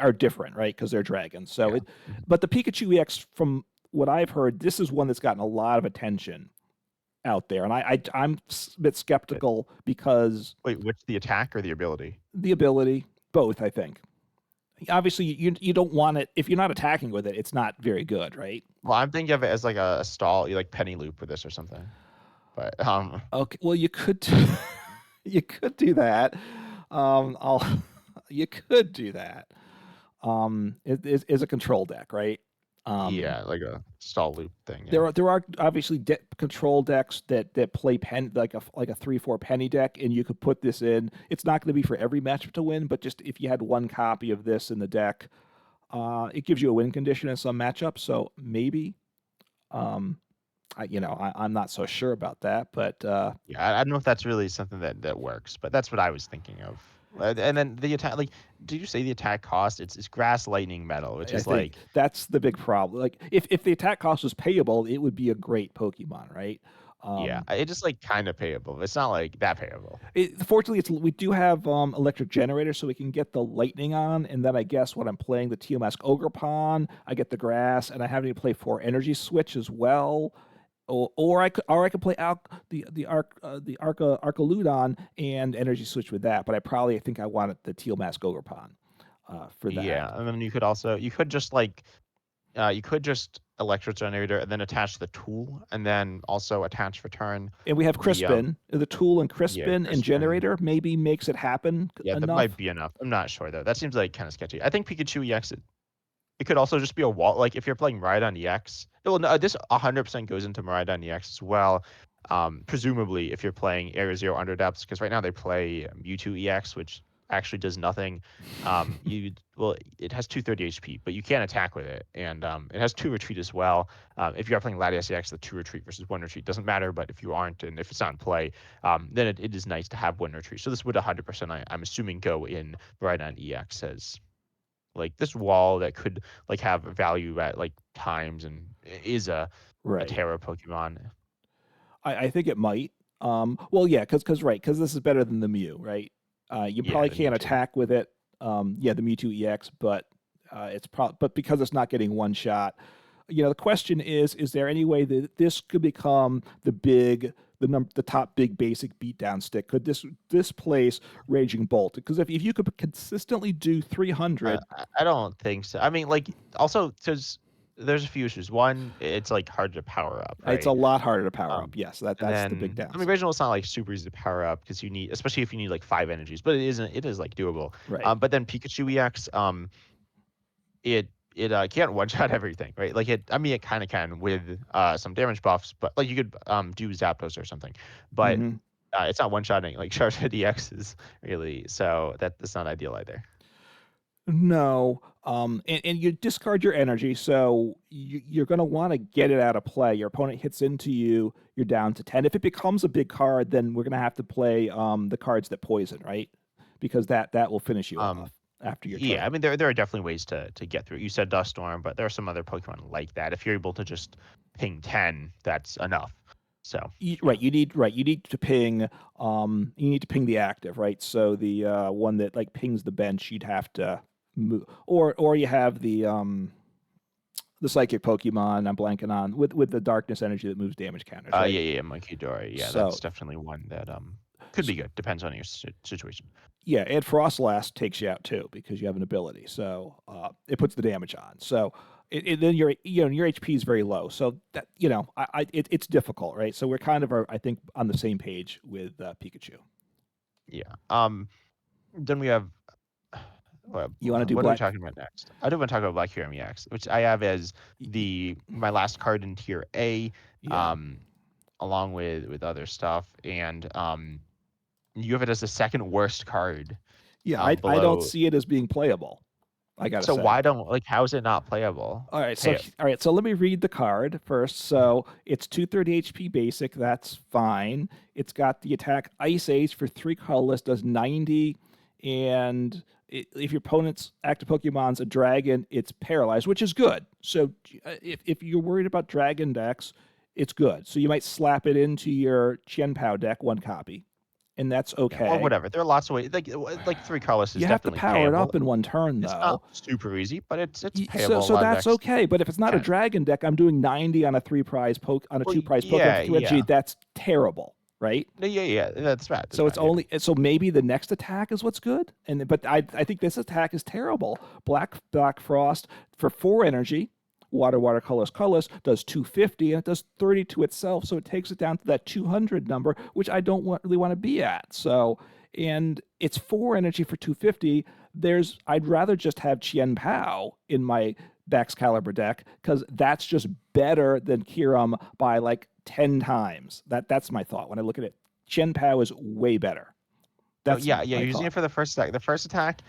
are different, right? Because they're dragons. So Yeah. it, but the Pikachu EX, from what I've heard, this is one that's gotten a lot of attention out there, and I'm a bit But skeptical because wait, what's the attack or the ability? the ability, both, I think. Obviously, you don't want it if you're not attacking with it. It's not very good, right? Well, I'm thinking of it as like a stall, you like penny loop with this or something. But Okay, well, you could you could do that. I'll you could do that. It is a control deck, right? Um, yeah, like a stall loop thing. Yeah. there are obviously control decks that play like a 3/4 penny deck, and you could put this in. It's not going to be for every matchup to win, but just if you had one copy of this in the deck, it gives you a win condition in some matchups. So maybe, I'm not so sure about that, but Yeah, I don't know if that's really something that works, but that's what I was thinking of. And then the attack, like, did you say the attack cost? It's grass, lightning, metal, which I is think like, that's the big problem. Like if the attack cost was payable, it would be a great Pokemon, right? yeah, Um, it just like kind of payable. It's not like that payable. Fortunately, we do have electric generators, so we can get the lightning on, and then I guess when I'm playing the Teomask Ogerpon, I get the grass, and I have to play 4 energy switch as well. Or I could play Archaludon and energy switch with that, but I think I wanted the Teomask Ogerpon for that. Yeah, and then you could just like you could just electro generator and then attach the tool and then also attach return And we have the Crispin, the tool and yeah, Crispin and Crispin. generator maybe makes it happen Yeah, that might enough. be enough. I'm not sure though. That seems like kind of sketchy. I think Pikachu EX it could also just be a wall. Like if you're playing Miraidon EX, well, no, this 100% goes into Miraidon EX as well. Presumably, if you're playing Area Zero Underdepths, because right now they play Mewtwo EX, which actually does nothing. It has 230 HP, but you can't attack with it, and it has 2 retreat as well. If you are playing Latias EX, the 2 retreat versus 1 retreat doesn't matter. But if you aren't, and if it's not in play, then it is nice to have 1 retreat. So this would 100%, I'm assuming, go in Miraidon EX as like this wall that could like have value at like times and is a Right. Terra Pokemon. I think it might. Well, yeah, because this is better than the Mew, right? You Yeah, probably the can't Mewtwo. attack with it. Yeah, the Mewtwo EX, but but because it's not getting one shot, the question is there any way that this could become the top big basic beatdown stick? Could this displace Raging Bolt? Because if you could consistently do 300, I don't think so. I mean, like also there's a few issues. One, it's like hard to power up, it's a right? lot harder to power up. Um, Yes, and that's the big then I mean, downside. original it's not like super easy to power up because you need, especially if you need like 5 energies, but it isn't. It is like doable. Right. But then Pikachu EX, it can't one shot everything, right? Like I mean, it kind of can with some damage buffs, but like you could do Zapdos or something, but Hmm. it's not one shotting like Charizard EX is really, so that's not ideal either. No, and you discard your energy, so you're going to want to get it out of play. Your opponent hits into you, you're down to 10. If it becomes a big card, then we're going to have to play the cards that poison, right? Because that will finish you Um, off after your yeah, I turn. mean there are definitely ways to get through. You said Dust Storm, but there are some other Pokemon like that. If you're able to just ping 10, that's enough. So yeah. You need to ping the active, right? So the one that like pings the bench, you'd have to move, or you have the psychic Pokemon I'm blanking on with the darkness energy that moves damage counters, right? Yeah, Monkey Dory. Yeah, So that's definitely one that could be good. Depends on your situation. yeah, and Frostlass takes you out too because you have an ability. So it puts the damage on. So then your HP is very low. So that it's difficult, right? So we're kind of I think on the same page with Pikachu. Yeah. Then we have You want to do what are we black? talking about next? I do want to talk about Kyurem EX, which I have as my last card in tier A, Yeah, um, along with other stuff, and you have it as the second worst card, yeah. I don't below. see it as being playable. I gotta So say. why don't like how is it not playable? Pay it. All right, so let me read the card first. So it's 230 HP basic, that's fine. It's got the attack Ice Age for 3 colorless, does 90, and if your opponent's active Pokemon's a dragon, it's paralyzed, which is good. So if you're worried about dragon decks, it's good. So you might slap it into your Qianpao deck, one copy, and that's Yeah, or okay. whatever. There are lots of ways. Like 3 colors is You have to definitely power it payable. up in one turn, It's not though. super easy, but it's So payable. A lot of that's decks okay. But if it's not a can. dragon deck, I'm doing 90 on a 2-prize Pokemon Yeah, for 3 yeah. energy. That's terrible, right? No, yeah. That's bad. That's So it's bad, yeah. only so maybe the next attack is what's good, but I think this attack is terrible. Black Frost for 4 energy, water colors does 250 and it does 30 to itself, so it takes it down to that 200 number, which I don't really want to be at. So and it's 4 energy for 250. I'd rather just have Qianpao in my Baxcalibur deck because that's just better than Kyurem by like 10 times. That's my thought when I look at it. Qianpao is way better. That's yeah. my You're using thought. it for the first attack. The first attack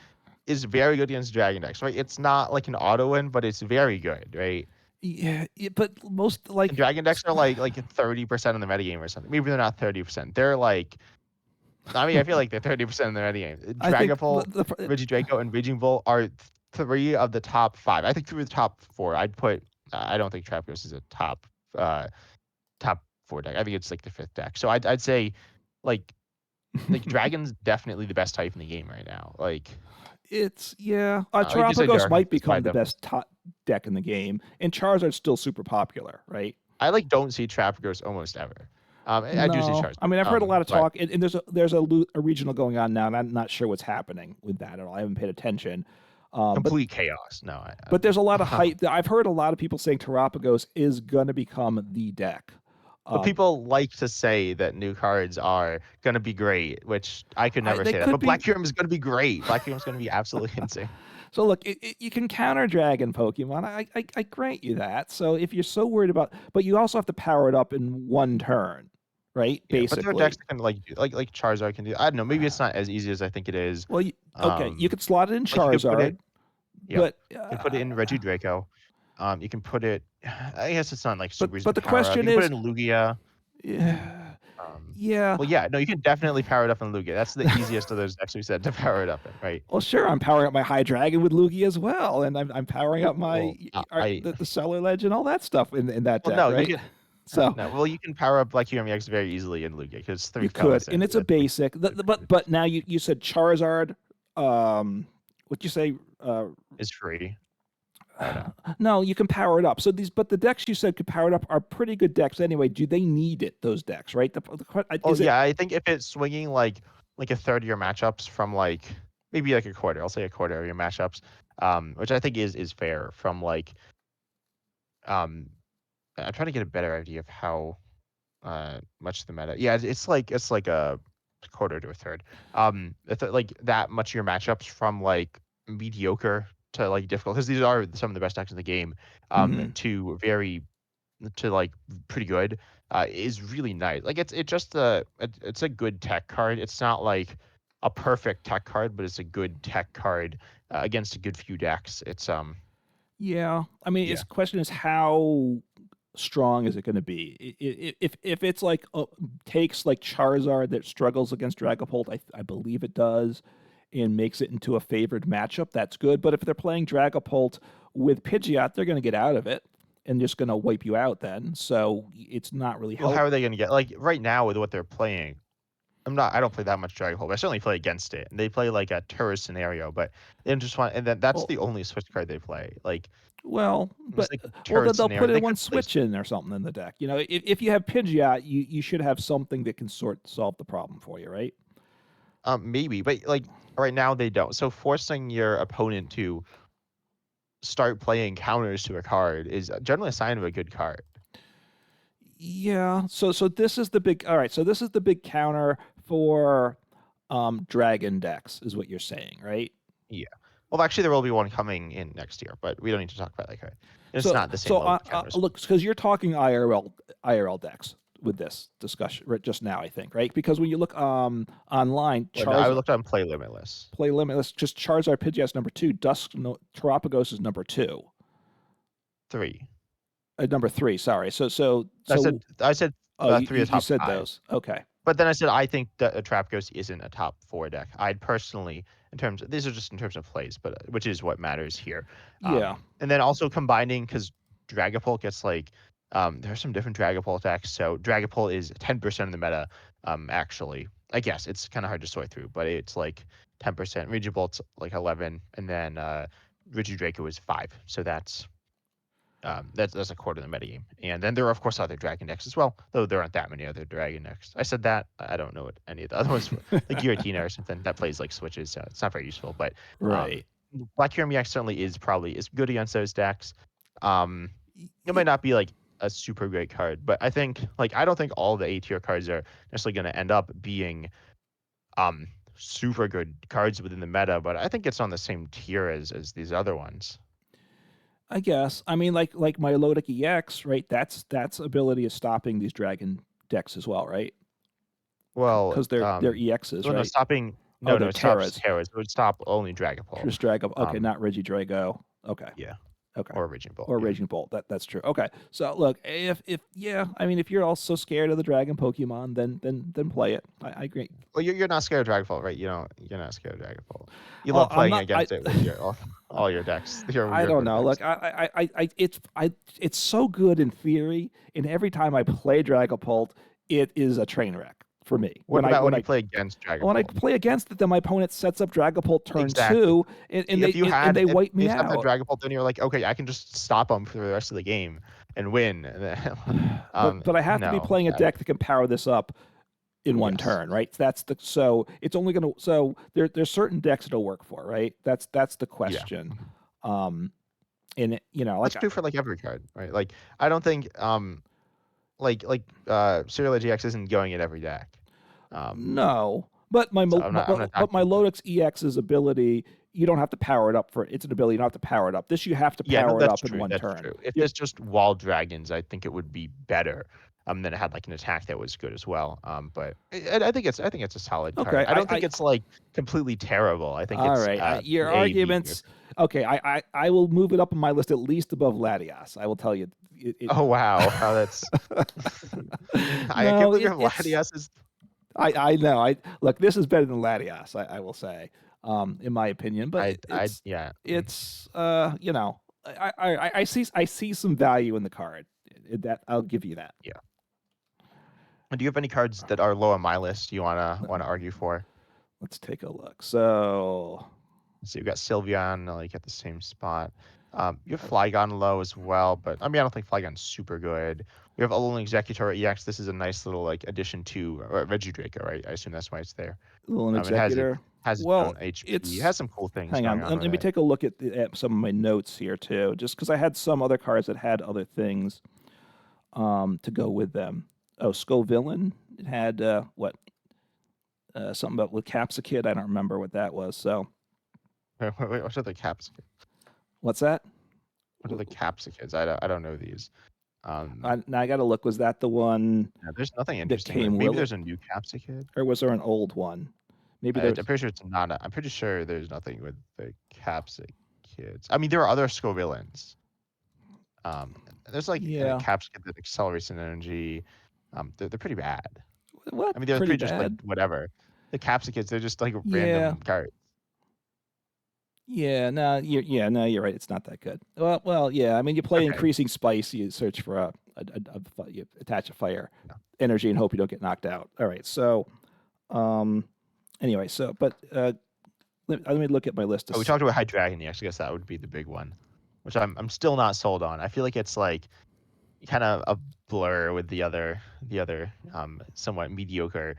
is very good against dragon decks, right? It's not like an auto win, but it's very good, right? Yeah, but most And dragon decks are like 30% in the metagame or something. Maybe they're not 30%. They're like, I mean, I feel like they're 30% in the metagame. I think Dragapult, Regidrago, and Raging Bull are 3 of the top 5. I think 3 of the top 4. I don't think Trapdos is a top 4 deck. I think it's like the 5th deck. So I'd say like Dragon's definitely the best type in the game right now. Like it's yeah. like you said, Terapagos Jarek, might it's probably become the best deck in the game, and Charizard's still super popular, right? I don't see Trapagos almost ever. I do see No, Charizard. I mean I've heard a lot of but talk, and there's a regional going on now, and I'm not sure what's happening with that at all. I haven't paid attention. complete chaos. No, But there's a lot of hype. I've heard a lot of people saying Terapagos is going to become the deck. But people like to say that new cards are going to be great, which I could never say that. But Black Kyurem is going to be great. Black Kyurem is going to be absolutely insane. So look, you can counter dragon Pokemon. I grant you that. So if you're so worried about, but you also have to power it up in one turn, right? Yeah, basically. but there are decks that can like Charizard can do. I don't know. Maybe it's not as easy as I think it is. Well, okay, you could slot it in Charizard. But you can put it in Regidrago. You can put it. I guess it's not like super easy. But the to power question up. You is, can put it in Lugia. Yeah. Well, yeah. No, you can definitely power it up in Lugia. That's the easiest of those decks we said to power it up in, right? Well, sure. I'm powering up my Hydreigon with Lugia as well, and I'm powering up my the Ceruledge and all that stuff in that deck, right? Well, you can power up like Kyurem EX very easily in Lugia because 3 you could, and it's a basic. But now you said Charizard. What'd you say? Is free. No, you can power it up. So but the decks you said could power it up are pretty good decks anyway. Do they need it? Those decks, right? I think if it's swinging like a third of your matchups from like maybe like a quarter. I'll say a quarter of your matchups, which I think is fair. From like, I'm trying to get a better idea of how much the meta. Yeah, it's like a quarter to a third. Like that much of your matchups from like mediocre to like difficult, because these are some of the best decks in the game, to like pretty good, is really nice. Like it's a good tech card. It's not like a perfect tech card, but it's a good tech card against a good few decks. It's yeah. I mean, the question is how strong is it going to be? If it's like takes like Charizard that struggles against Dragapult, I believe it does, and makes it into a favored matchup, that's good. But if they're playing Dragapult with Pidgeot, they're going to get out of it and just going to wipe you out then. So it's not really helpful. Well, how are they going to get, like, right now with what they're playing? I don't play that much Dragapult, but I certainly play against it. And they play like a tourist scenario, but they just want, and then that's the only switch card they play. Like, well, but like they'll put in one switch in or something in the deck. You know, if you have Pidgeot, you should have something that can solve the problem for you, right? Maybe, but like right now they don't. So forcing your opponent to start playing counters to a card is generally a sign of a good card. Yeah. So this is the big. All right. So this is the big counter for Dragon decks, is what you're saying, right? Yeah. Well, actually, there will be one coming in next year, but we don't need to talk about that card. It's not the same. So look, because you're talking IRL decks with this discussion right just now, I think, right? Because when you look online, I looked on Play Limitless. Play Limitless, just Charizard Pidgeot's number 2, Terapagos is number 2. 3. Number 3, sorry. So I said 3 you of the top said 5. those. Okay. But then I said I think that a Trap Ghost isn't a top 4 deck. I'd personally, in terms of, these are just in terms of plays, but which is what matters here. Yeah. And then also combining, because Dragapult gets like, there are some different Dragapult decks. So Dragapult is 10% of the meta, actually. I guess it's kind of hard to sort through, but it's like 10%. Regibolt's like 11, and then Regidraco is 5. So that's a quarter of the metagame. And then there are of course other dragon decks as well, though there aren't that many other dragon decks. I said that. I don't know what any of the other ones like Giratina or something that plays like switches, so it's not very useful. But Right. Black Kyurem EX certainly is probably as good against those decks. It might not be like a super great card, but I think like I don't think all the A tier cards are necessarily going to end up being super good cards within the meta, but I think it's on the same tier as these other ones. I guess. I mean, like Milotic EX, right? That's ability is stopping these dragon decks as well, right? Well, Because they're EXs, well, no, right? stopping. Oh, No, they're no, it stops Terras. Terras. It would stop only Dragapult. Just Dragon. Okay, Um, not Regidrago. Okay. yeah, Okay. or Raging Bolt. Or Yeah. Raging Bolt. That's true. Okay. So look, if yeah, I mean, if you're also scared of the dragon Pokemon, then play it. I agree. Well, you're not scared of Dragapult, right? You're not scared of Dragapult. You Well, love I'm playing not. against it with your all your decks. I Your don't good know. decks. Look, it's so good in theory, and every time I play Dragapult, it is a train wreck for me. What about when you play against When I Dragapult? play against it, then my opponent sets up Dragapult turn Exactly. 2, and See, if they if wipe me you have that out. Dragapult, then you're like, okay, I can just stop them for the rest of the game and win. And But I have to be no. playing a deck that can power this up in one Yes. turn, right? So it's only gonna there's certain decks it'll work for, right? That's the Yeah. question. And it, That's true for like every card, right? Like I don't think Ceruledge EX isn't going at every deck. no, but So I'm not but talking my about that. Lodex EX's ability, you don't have to power it up for it's an ability, you don't have to power it up. This you have to Yeah, no, power it that's up in true. one That's turn. true. If You it's just wall dragons, I think it would be better. Than it had like an attack that was good as well. But I think it's a solid card. okay, I don't think it's like completely terrible. I think all it's right. Your A B tier. arguments. Okay, I will move it up on my list at least above Latias. I will tell you. Oh wow, oh, that's I can't No, believe you have it's. Latias is. I know. I look. This is better than Latias. I will say, in my opinion. But I yeah. it's you know, I see some value in the card. That I'll give you that. Yeah. And do you have any cards that are low on my list you wanna argue for? Let's take a look. So So you've got Sylveon like at the same spot. You have Flygon low as well, but I mean I don't think Flygon's super good. We have Alolan Executor EX. This is a nice little like addition to Regidraco, right? I assume that's why it's there. little It has executor. its Well, own HP. It it's. has some cool things Hang on. going on Let, with let me it. take a look at some of my notes here too, just because I had some other cards that had other things to go with them. Oh, Scovillain. It had what? Something about with Capsicid. I don't remember what that was. So Wait, what are the Capsikids? what's that? What are the Capsikids? I don't know these. Now I got to look. Was that the one Yeah, there's nothing that interesting. came Maybe with there's it, a new Capsikid. or was there an old one? Maybe I'm there's. pretty sure it's not. I'm pretty sure there's nothing with the Capsikids. I mean, there are other Scovillains. Um, there's like a Yeah. Capsikid that accelerates in energy. They're pretty bad. What? I mean, they're Pretty pretty just like bad. whatever. The Capsikids, they're just like Yeah. random cards. Yeah. No. No. You're right. It's not that good. Well. Yeah. I mean, you play Okay. increasing spice. You search for you attach a fire Yeah. energy and hope you don't get knocked out. All right. So, anyway. So, but let me look at my list. Oh, we talked about Hydreigon EX. I guess that would be the big one, which I'm still not sold on. I feel like it's like kind of a blur with the other somewhat mediocre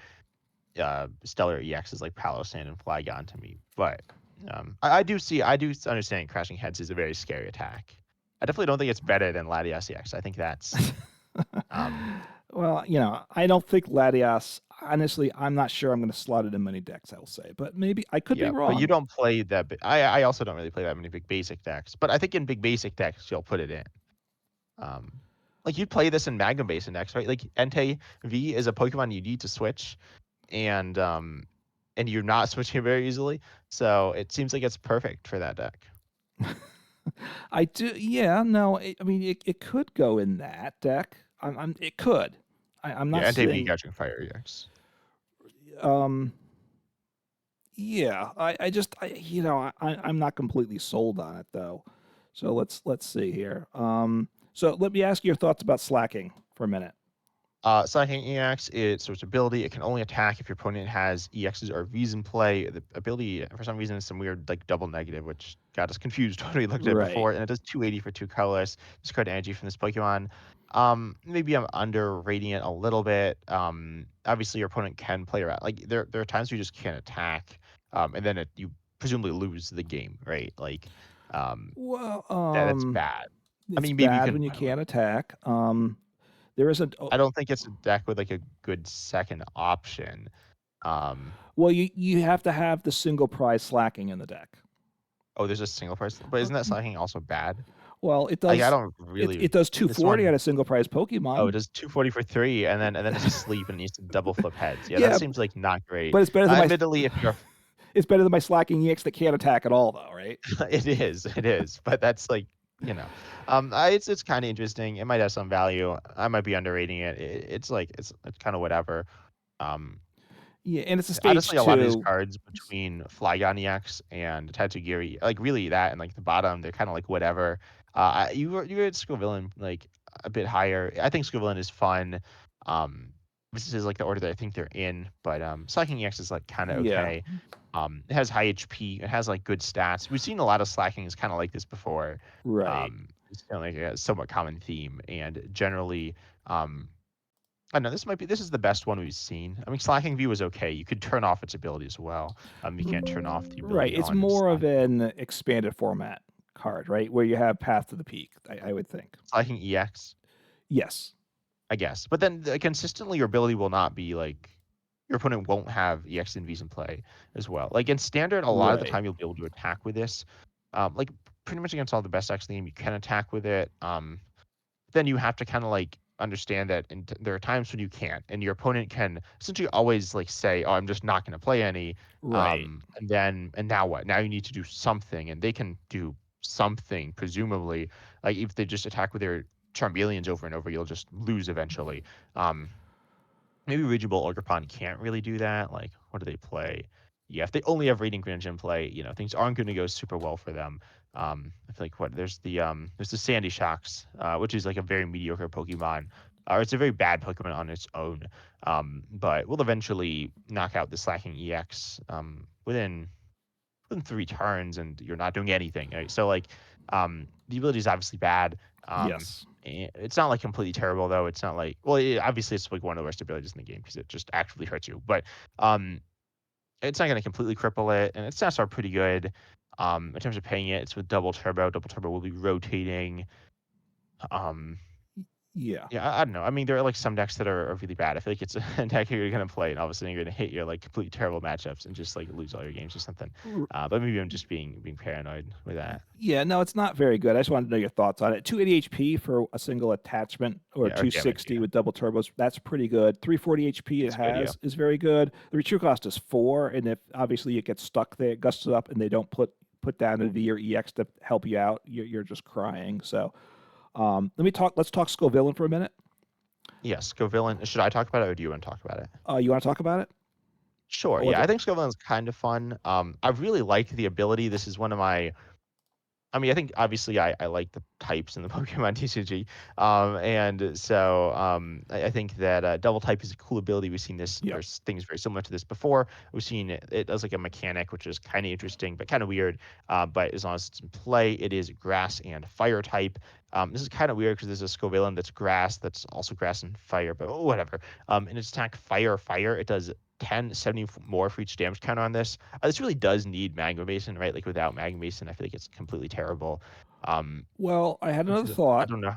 stellar EXs like Palossand and Flygon to me. But I do understand Crashing Heads is a very scary attack. I definitely don't think it's better than Latias EX. I think that's Well, I don't think Latias. Honestly, I'm not sure I'm going to slot it in many decks. I will say, but maybe I could be yeah. wrong. But you don't play that. I also don't really play that many big basic decks. But I think in big basic decks you'll put it in. Like you'd play this in Magnum Base Index, right? Like Entei V is a Pokemon you need to switch, and you're not switching very easily. So it seems like it's perfect for that deck. I do. Yeah. No. I mean, it could go in that deck. It could. I'm not Yeah, Entei V saying. Catching Fire EX. um, yeah, I'm not completely sold on it though. So let's see here. So let me ask you your thoughts about slacking for a minute. Slacking EX, so its ability, it can only attack if your opponent has EXs or Vs in play. The ability, for some reason, is some weird like double negative, which got us confused when we looked at it Right. before. And it does 280 for 2 colorless. Discard energy from this Pokemon. Maybe I'm underrating it a little bit. Obviously, your opponent can play around. Like there are times where you just can't attack, and then you presumably lose the game, right? Like, um, Well, that's bad. I it's mean, maybe you bad can. when you can't attack. There is a I don't think it's a deck with like a good second option. Um, well, you have to have the single prize slacking in the deck. oh, there's a single price, but isn't that slacking also bad? Well, it Like I does don't really. it does This 240 one, at a single prize oh, it Pokemon. does 240 for 3, and then it's asleep and needs to double flip heads. Yeah, that Yeah, seems like not great. but it's better than my Admittedly, if you're, it's better than my slacking EX that can't attack at all, though, right? it is, but that's like, it's kind of interesting. It might have some value. I might be underrating it. It's like it's kind of whatever. Um, Yeah, and it's a stage Honestly, a lot of these two. cards between Flygon EX and Tatsugiri, like really that and like the bottom, they're kind of like whatever. You had Scovillain like a bit higher. I think Scovillain is fun. This is like the order that I think they're in, but Slacking EX is like kind of Yeah, okay. It has high HP. It has like good stats. We've seen a lot of Slacking is kind of like this before. right. It's kind of like a somewhat common theme, and generally, um, I know this is the best one we've seen. I mean, Slacking View is okay. You could turn off its ability as well. You can't turn off the Right. ability It's on more of Slacking. an expanded format card, right? Where you have Path to the Peak, I would think. Slacking EX, Yes. I guess. But then consistently, your ability will not be like your opponent won't have EX and Vs in play as well. Like in standard, a lot of the Right. time you'll be able to attack with this. Like pretty much against all the best decks in the game, you can attack with it. Then you have to kind of like understand that there are times when you can't, and your opponent can essentially always like say, "Oh, I'm just not going to play any," Right. and now what? Now you need to do something, and they can do something presumably. Like if they just attack with their Charmeleons over and over, you'll just lose eventually. Um, Maybe Reachable Ogerpon can't really do that. Like, what do they play? Yeah, if they only have Radiant Greninja in play, things aren't going to go super well for them. I feel like there's the Sandy Shocks, which is like a very mediocre Pokemon, or it's a very bad Pokemon on its own. But will eventually knock out the Slacking EX within 3 turns, and you're not doing anything. Right? So like, the ability is obviously bad. Yes. It's not like completely terrible though. It's not like obviously it's like one of the worst abilities in the game because it just actively hurts you. But um, it's not going to completely cripple it, and its stats are pretty good. In terms of paying it, it's with double turbo. Double turbo will be rotating. Um, Yeah. yeah, I don't know. I mean, there are like some decks that are really bad. I feel like it's a deck you're gonna play, and all of a sudden you're gonna hit your like completely terrible matchups and just like lose all your games or something. But maybe I'm just being paranoid with that. Yeah, no, it's not very good. I just wanted to know your thoughts on it. 280 HP for a single attachment, or Yeah, or damage. 260 Yeah, with double turbos. That's pretty good. 340 HP it it's good. Yeah, has is very good. The retrieval cost is 4, and if obviously it gets stuck there, it gusts up, and they don't put down a V or EX to help you out, you're just crying. So let's talk Scovillain for a minute. yes. Scovillain. Should I talk about it, or do you want to talk about it? You want to talk about it? Sure. Or Yeah, I think Scovillain's kind of fun. I really like the ability. This is one of my I mean, I think obviously I like the types in the Pokemon TCG, and so I think that double type is a cool ability. We've seen this Yep. things very similar to this before. We've seen it as like a mechanic, which is kind of interesting but kind of weird. But as long as it's in play, it is grass and fire type. This is kind of weird because there's a Scovillain that's grass, that's also grass and fire, but whatever. And its attack fire. It does 70 more for each damage counter on this. This really does need Magma Basin, right? Like without Magma Basin, I feel like it's completely terrible. Well, I had Which another is, I thought, don't know.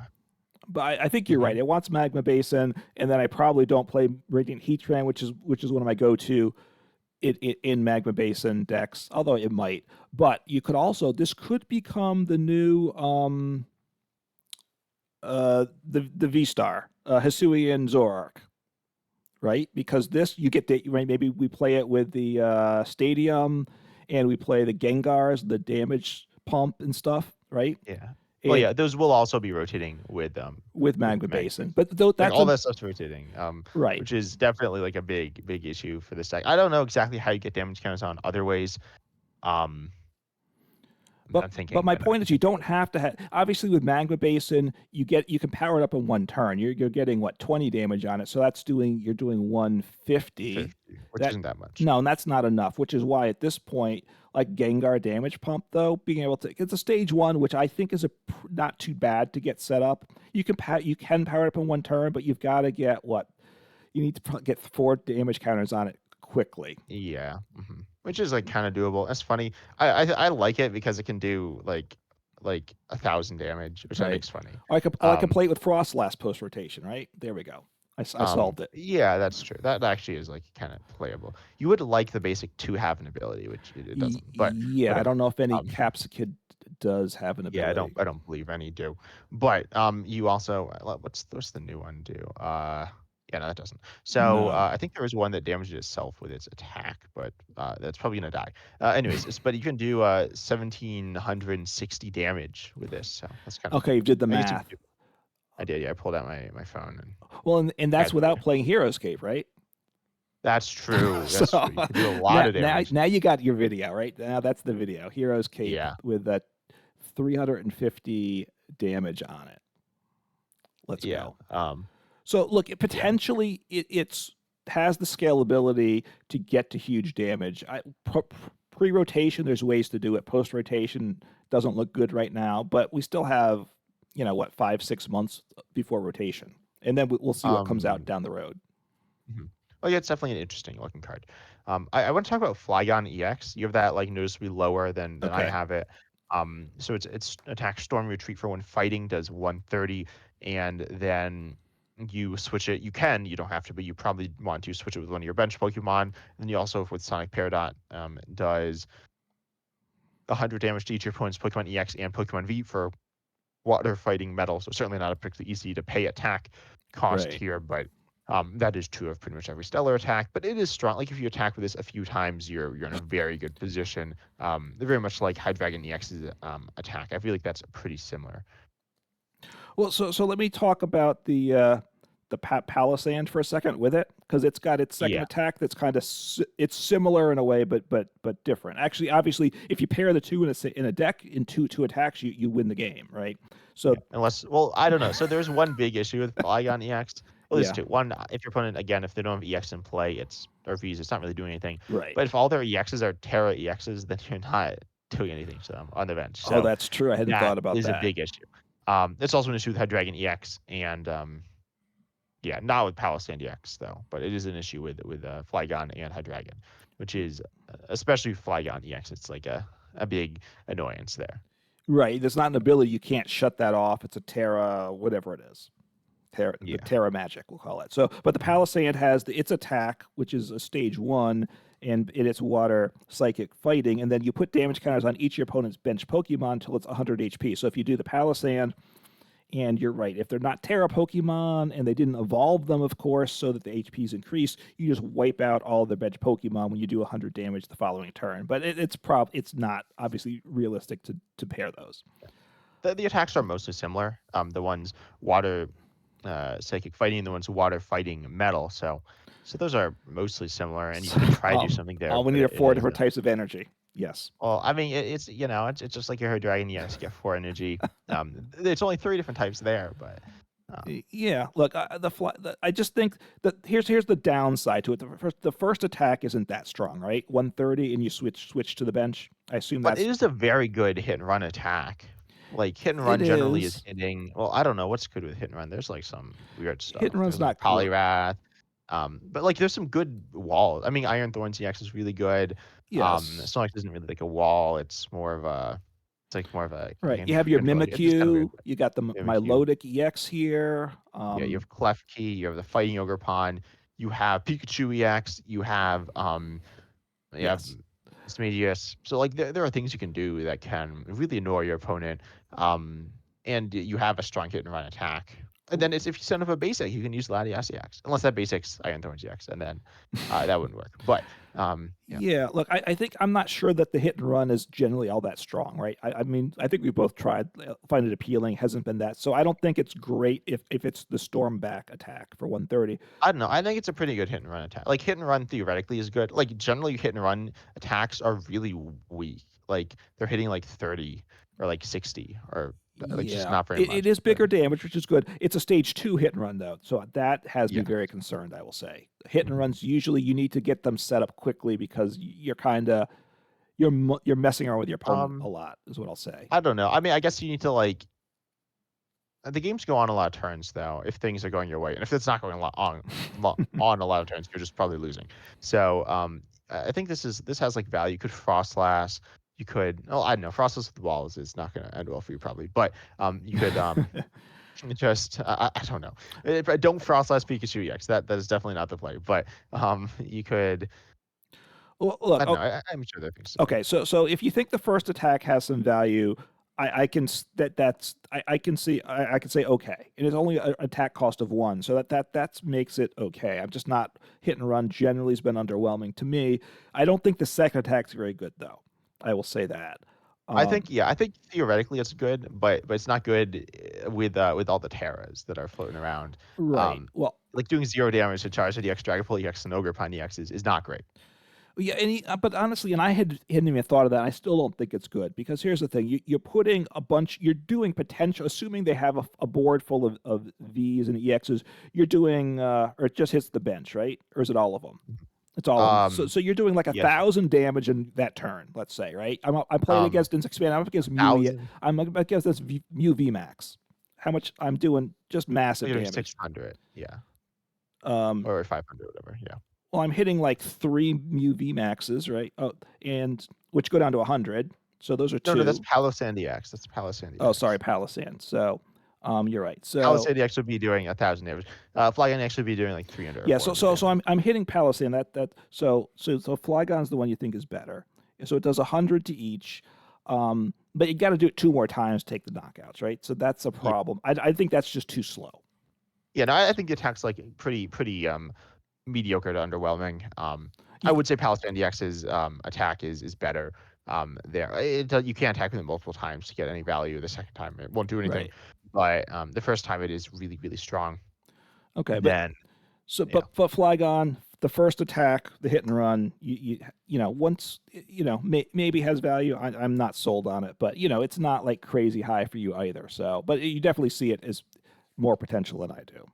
but I think you're Hmm. right. It wants Magma Basin, and then I probably don't play Radiant Heatran, which is one of my go-to in Magma Basin decks, although it might. But you could also this could become the new the V Star Hisui and Zoroark, right? Because this you get the right. Maybe we play it with the Stadium, and we play the Gengars, the damage pump and stuff, right? Yeah. Well, and yeah, those will also be rotating with with Magma Magma Basin. Basin. But though Like that's all a that stuff's rotating, right. which is definitely like a big issue for this deck. I don't know exactly how you get damage counters on other ways. Um, But I'm but thinking, my but point is, you don't have to have. Obviously, with Magma Basin, you can power it up in one turn. You're getting what 20 damage on it, so you're doing 150. 50, which That isn't that much. no, and that's not enough. Which is why at this point, like Gengar damage pump, though being able to it's a stage one, which I think is not too bad to get set up. You can power it up in one turn, but you've got to get what you need to get 4 damage counters on it quickly. Yeah, which is like kind of doable. That's funny. I like it because it can do like 1,000 damage, which I Right. think's funny. I could play it with Frost last post rotation, right? There we go. I solved it. Yeah, that's true. That actually is like kind of playable. You would like the basic 2 have an ability, which it doesn't, but Yeah, I whatever. don't know if any Um, Capsicid does have an yeah, ability. I don't believe any do. But you also what's the new one do? Yeah, no, that doesn't. So No. I think there was one that damages itself with its attack, but that's probably gonna die. Anyways, but you can do 1,760 damage with this, so that's kind of Okay, you did the I guess you math. could do. I did, yeah. I pulled out my phone and Well, and that's without calculator. playing Heroescape, right? That's true. So That's true. You can do a lot of damage. now you got your video, right? Now that's the video. Heroescape Yeah, with that 350 damage on it. Let's yeah, go. So yeah. potentially it's has the scalability to get to huge damage. Pre-rotation, there's ways to do it. Post-rotation doesn't look good right now, but we still have, what, 5-6 months before rotation, and then we'll see what comes out Um, down the road. mhm. Oh yeah, it's definitely an interesting looking card. I want to talk about Flygon EX. You have that like noticeably lower than I Okay. have it. So it's attack storm retreat for when fighting does 130, and then you switch it. You don't have to, but you probably want to switch it with one of your bench Pokemon. And then you also with Sonic Peridot does 100 damage to each of your opponent's Pokemon EX and Pokemon V for water fighting metal. So certainly not a particularly easy to pay attack cost Right. here, but that is true of pretty much every stellar attack. But it is strong. Like if you attack with this a few times, you're in a very good position. Very much like Hydreigon EX's attack. I feel like that's pretty similar. Well, so let me talk about the Palisand for a second with it, because it's got its second Yeah. attack that's kind of it's similar in a way, but different. Actually, obviously, if you pair the two in a deck in two attacks, you win the game, right? So Yeah. Unless, well, I don't know. So there's one big issue with Flygon EX. Well, there's yeah, two. One, if your opponent, again, if they don't have EX in play, or Vs, it's not really doing anything. right. But if all their EXs are Terra EXs, then you're not doing anything to them on the bench. Oh, So that's true. I hadn't that thought about is a that. big issue. It's also an issue with Hydreigon EX and yeah, not with Palisand EX though, but it is an issue with Flygon and Hydreigon, which is especially Flygon EX. It's like a big annoyance there. Right. There's not an ability you can't shut that off. It's a Terra, whatever it is. The Yeah. Terra Magic, we'll call it. So, but the Palisand has its attack, which is a stage one, and it's water psychic fighting, and then you put damage counters on each of your opponent's bench Pokemon until it's 100 HP. So if you do the Palisand, and you're right, if they're not Terra Pokemon and they didn't evolve them, of course, so that the HPs increase, you just wipe out all the bench Pokemon when you do 100 damage the following turn. But it's not obviously realistic to pair those. The attacks are mostly similar. The ones water psychic fighting, the ones water fighting metal. So those are mostly similar, and you So, can try to do something there, all we but need are it four is different types of energy. Yes. well, I mean, it's it's just like your Dragon EX, you get 4 energy. It's only 3 different types there, but Yeah, look, I just think that here's the downside to it. The first attack isn't that strong, right? 130, and you switch to the bench. I assume but that's it is a very good hit and run attack. Like hit and it run generally is is. hitting. Well, I don't know what's good with hit and run. There's like some weird Hit and stuff. run's There's like not great. Poliwrath. But like there's some good walls. I mean, Iron Thorns EX is really good. Yes. Snorlax isn't really like a wall. It's like more of a Right. You cantrip. have your Like, it's just kind of weird. Mimikyu. You got the Mimikyu. Milotic EX here. Yeah, you have Klefki, you have the Fighting Ogre Pond, you have Pikachu EX, you have Yes. Smedeus. So like there are things you can do that can really annoy your opponent. And you have a strong hit and run attack. And then it's if you send up a basic, you can use Latias EX, unless that basic's Iron Thorns EX, and then that wouldn't work. But yeah, Yeah, look, I think I'm not sure that the hit and run is generally all that strong, right? I mean, I think we both tried, find it appealing, hasn't been that. So I don't think it's great if it's the storm back attack for 130. I don't know. I think it's a pretty good hit and run attack. Like hit and run theoretically is good. Like generally, hit and run attacks are really weak. Like they're hitting like 30 or like 60 or like just Yeah, not very it much. is bigger damage, which is good. It's a stage 2 hit and run though, so that has me Yeah. very concerned. I will say, hit and runs usually you need to get them set up quickly because you're kind of you're messing around with your opponent a Um, lot, is what I'll say. I don't know. I mean, I guess you need to like the games go on a lot of turns though. If things are going your way, and if it's not going on a lot of turns, you're just probably losing. So I think this has like value. You could frost last. You could. Oh, I don't know. Frost with the balls is not going to end well for you probably, but you could just I don't know. Don't frost last Pikachu EX. That is definitely not the play. But you could. Well, I look, don't know. I'm sure there are things to do. okay, so if you think the first attack has some value, I can I can see I can say okay. It is only an attack cost of 1, so that makes it okay. I'm just not hit and run. Generally, has been underwhelming to me. I don't think the second attack's very good though. I will say that. I think Um, yeah, I think theoretically it's good, but it's not good with all the Terras that are floating around. right. Um, Well, like doing 0 damage to Charizard EX, Dragapult EX, and Ogrepine EX is not great. yeah, but honestly, and I hadn't even thought of that. I still don't think it's good because here's the thing: you're putting a bunch, you're doing potential, assuming they have a board full of V's and EXs. You're doing, or it just hits the bench, right? Or is it all of them? It's all of them. So you're doing like Yeah, 1,000 damage in that turn, let's say, right? I'm playing um, against Expand. I'm up against Mew. 1,000. I'm up against this Mew VMAX. How much I'm doing? Just massive You're doing damage. 600, yeah, Um, or 500, whatever. Yeah. well, I'm hitting like 3 Mew VMAXs, right? Oh, and which go down to 100. So those are No, that's 2. Palossand EX. That's Palossand Oh, sorry, EX. Palisand. So, you're right. So, Palossand EX would be doing 1,000 damage. Flygon EX would be doing like 300 or yeah. So, 400 so, so damage. I'm hitting Palisand. So Flygon's the one you think is better. So it does 100 to each. But you got to do it 2 more times to take the knockouts, right? So that's a Yeah, problem. I think that's just too slow. yeah. No, I think the attack's like pretty mediocre to underwhelming. I Y- would say Palossand EX's attack is better. There, you can't attack with it multiple times to get any value. The second time, it won't do anything, Right. but the first time it is really strong. Okay. But Then, so, yeah, but Flygon, the first attack, the hit and run, once maybe has value. I'm not sold on it, but it's not like crazy high for you either. So, but you definitely see it as more potential than I do.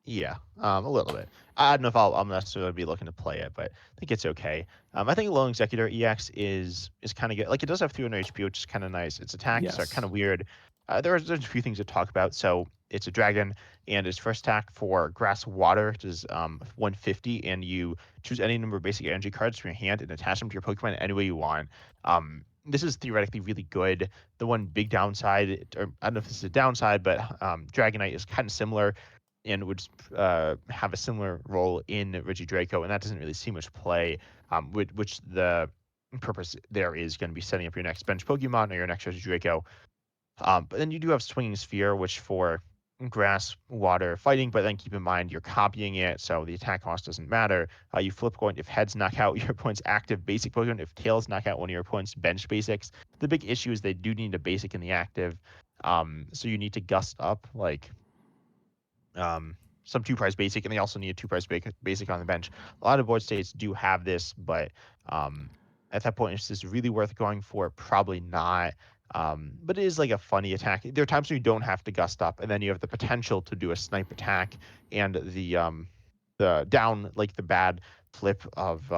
yeah, a little bit. I don't know if I'll necessarily be looking to play it, but I think it's okay. I think Lone Executor EX is kind of good. Like it does have 300 HP, which is kind of nice. Its attacks are kind Yes. of weird. There's a few things to talk about. So it's a dragon, and its first attack for Grass Water is 150, and you choose any number of basic energy cards from your hand and attach them to your Pokemon any way you want. This is theoretically really good. The one big downside, or I don't know if this is a downside, but Dragonite is kind of similar and would have a similar role in Regidrago, and that doesn't really see much play. Which the purpose there is going to be setting up your next bench Pokemon or your next Regidrago. But then you do have Swinging Sphere, which for grass, water, fighting, but then keep in mind you're copying it, so the attack cost doesn't matter. You flip coin if heads knock out your opponent's active basic Pokemon, if tails knock out one of your opponent's bench basics. The big issue is they do need a basic in the active, so you need to gust up like some two-price basic, and they also need a two-price basic on the bench. A lot of board states do have this, but at that point, is this really worth going for? Probably not. But it is like a funny attack. There are times when you don't have to gust up, and then you have the potential to do a snipe attack, and the down like the bad flip of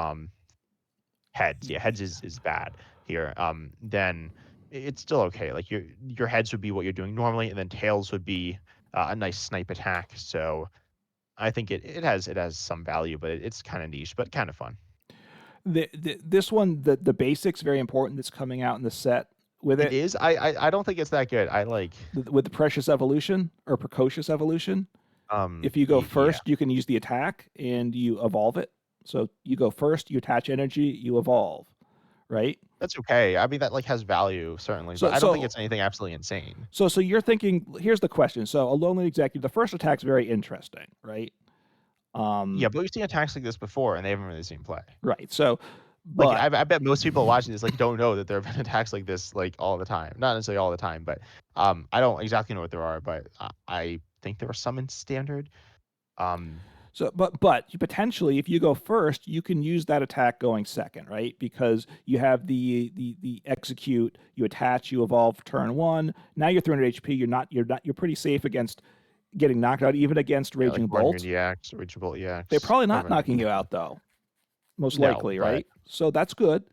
heads. Yeah, heads is bad here. Then it's still okay. Like your heads would be what you're doing normally, and then tails would be a nice snipe attack. So I think it has some value, but it's kind of niche, but kind of fun. This one, the basics very important. That's coming out in the set with It it is. I don't think it's that good. I like with the precious evolution or precocious evolution. If you go yeah. first, you can use the attack and you evolve it. So you go first, you attach energy, you evolve, right? That's okay. I mean, that, like, has value, certainly, but So I don't think so it's anything absolutely insane. so you're thinking. Here's the question. So a lonely executive. The first attack's very interesting, right? Yeah, Um, but we've seen attacks like this before, and they haven't really seen play. right. So, Like, but I bet most people watching this, like, don't know that there have been attacks like this, like, all the time. Not necessarily all the time, but, I don't exactly know what there are, but I think there are some in standard. Um, but you potentially, if you go first, you can use that attack going second, right? Because you have the execute, you attach, you evolve turn one. Now you're 300 HP. You're pretty safe against getting knocked out, even against yeah, like Raging Warrior Bolt. EX, Reachable They're EX, probably not whatever. knocking you out though, most No, likely, but right? So that's good.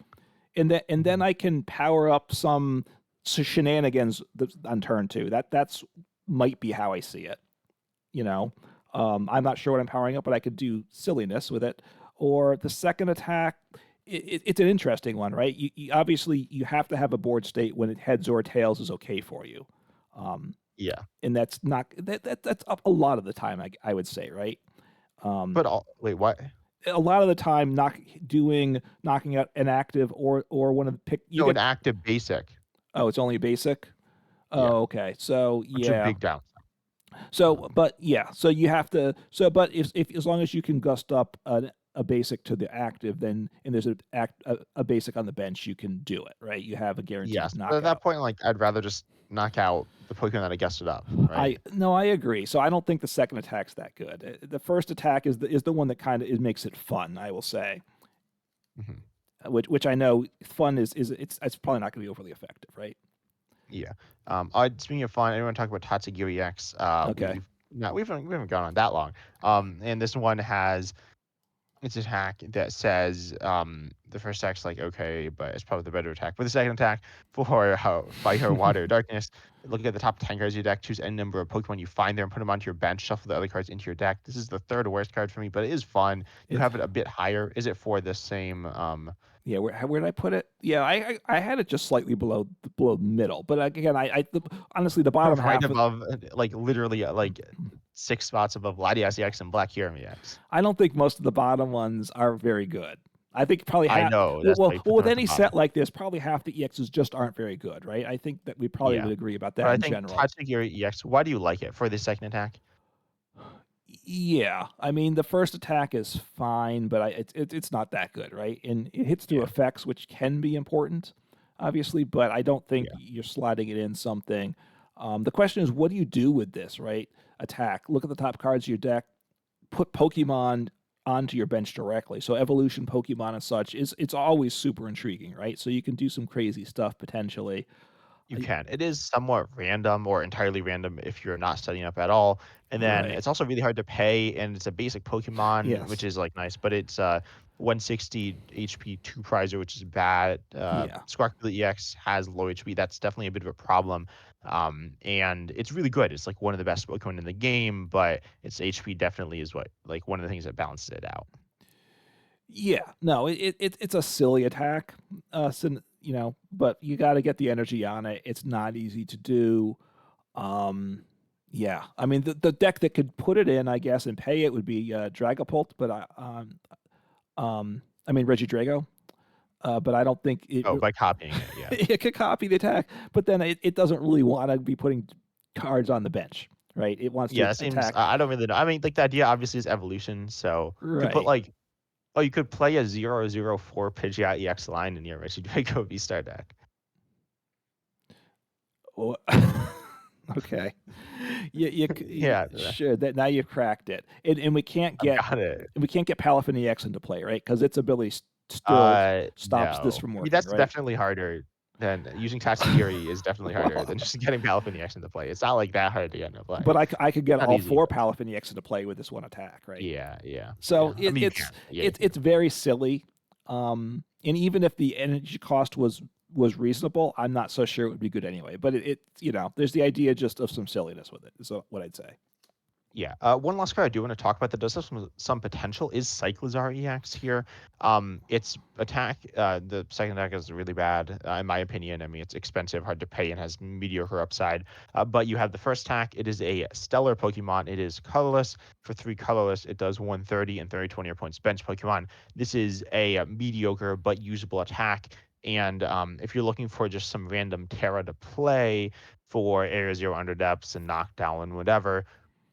And then mhm, I can power up some shenanigans on turn two. That's might be how I see it. You know, I'm not sure what I'm powering up, but I could do silliness with it. Or the second attack, it's an interesting one, right? Obviously you have to have a board state when it heads or tails is okay for you, um, yeah. and that's not that's up a lot of the time. I would say, right? Um, But all wait, what? a lot of the time, knocking out an active or one of the pick. You No, an get. active basic. Oh, it's only a basic. Yeah, Oh, okay. So which are yeah. big downs. So, but yeah. So you have to. So, but if as long as you can gust up a basic to the active, then and there's a basic on the bench, you can do it, right? You have a guaranteed Yes, but at that knockout. point, like, I'd rather just knock out the Pokemon that I guessed it up, I right? no, I agree. So I don't think the second attack's that good. The first attack is the one that kind of makes it fun. I will say, Mhm. which I know fun is it's probably not going to be overly effective, right? Yeah. Speaking of fun, I want to talk about Tatsugi EX. Okay. We haven't gone on that long. And this one has its attack that says the first attack's like okay, but it's probably the better attack. For the second attack, for fire, water, darkness, look at the top 10 cards of your deck, choose any number of Pokemon you find there and put them onto your bench. Shuffle the other cards into your deck. This is the third worst card for me, but it is fun. You It, have it a bit higher. Is it for the same? yeah, where did I put it? Yeah, I had it just slightly below middle, but again, honestly the bottom Right half. above, like literally, like 6 spots above Latias EX and Black Kyurem EX. I don't think most of the bottom ones are very good. I think probably I half. know Well, that's why well, you well, put with them at the any bottom. set like this, probably half the EXs just aren't very good, right? I think that we probably Yeah, would agree about but that I in think general. Tatsugiri EX. Why do you like it for the second attack? Yeah, I mean the first attack is fine, but it's not that good, right? And it hits through Yeah, effects, which can be important, obviously, but I don't think yeah, you're sliding it in something. The question is, what do you do with this, right? Attack. Look at the top cards of your deck. Put Pokemon onto your bench directly. So evolution Pokemon and such is it's always super intriguing, right? So you can do some crazy stuff potentially. you I- can. It is somewhat random or entirely random if you're not studying up at all, and then Right. it's also really hard to pay, and it's a basic Pokemon, which Yes. is like nice, but it's 160 HP two prizer, which is bad. Yeah. Squawkula EX has low HP. That's definitely a bit of a problem. And it's really good. It's like one of the best Pokemon in the game, but its HP definitely is what like one of the things that balances it out. Yeah. No, it's a silly attack. But you got to get the energy on it. It's not easy to do. Um, yeah. I mean, the deck that could put it in, I guess, and pay it would be Dragapult, but I mean Regidrago. But I don't think Oh, by copying it, yeah. it could copy the attack, but then it doesn't really want to be putting cards on the bench, right? It wants to Yeah, it seems attack. I don't really know. I mean, like, the idea obviously is evolution, so you could put, Right. like oh, you could play a 004 Pidgeot EX line in your Richie Draco V-Star deck. Well, okay. Yeah, Sure. That now you've cracked it, and I've got it. we can't get Palafin EX into play, right? Because its ability still stops this No. from I mean, working, that's right? definitely harder than using Tatsugiri is definitely harder than just getting Palafin EX into play. It's not, like, that hard to get into play. But I could get Not all easy, four but Palafin EX into play with this one attack, right? yeah, yeah, So yeah. I mean, you can. Yeah, you can. it's very silly. And even if the energy cost was reasonable, I'm not so sure it would be good anyway. But there's the idea just of some silliness with it. Is what I'd say. Yeah. One last card I do want to talk about that does have some potential is Cyclizar EX here. Its attack, the second attack is really bad, in my opinion. I mean, it's expensive, hard to pay, and has mediocre upside. But you have the first attack. It is a stellar Pokemon. It is colorless. For 3 colorless, it does 130 and 30 20 points bench Pokemon. This is a mediocre but usable attack. And if you're looking for just some random Terra to play for Area Zero Underdepths and Knockdown and whatever,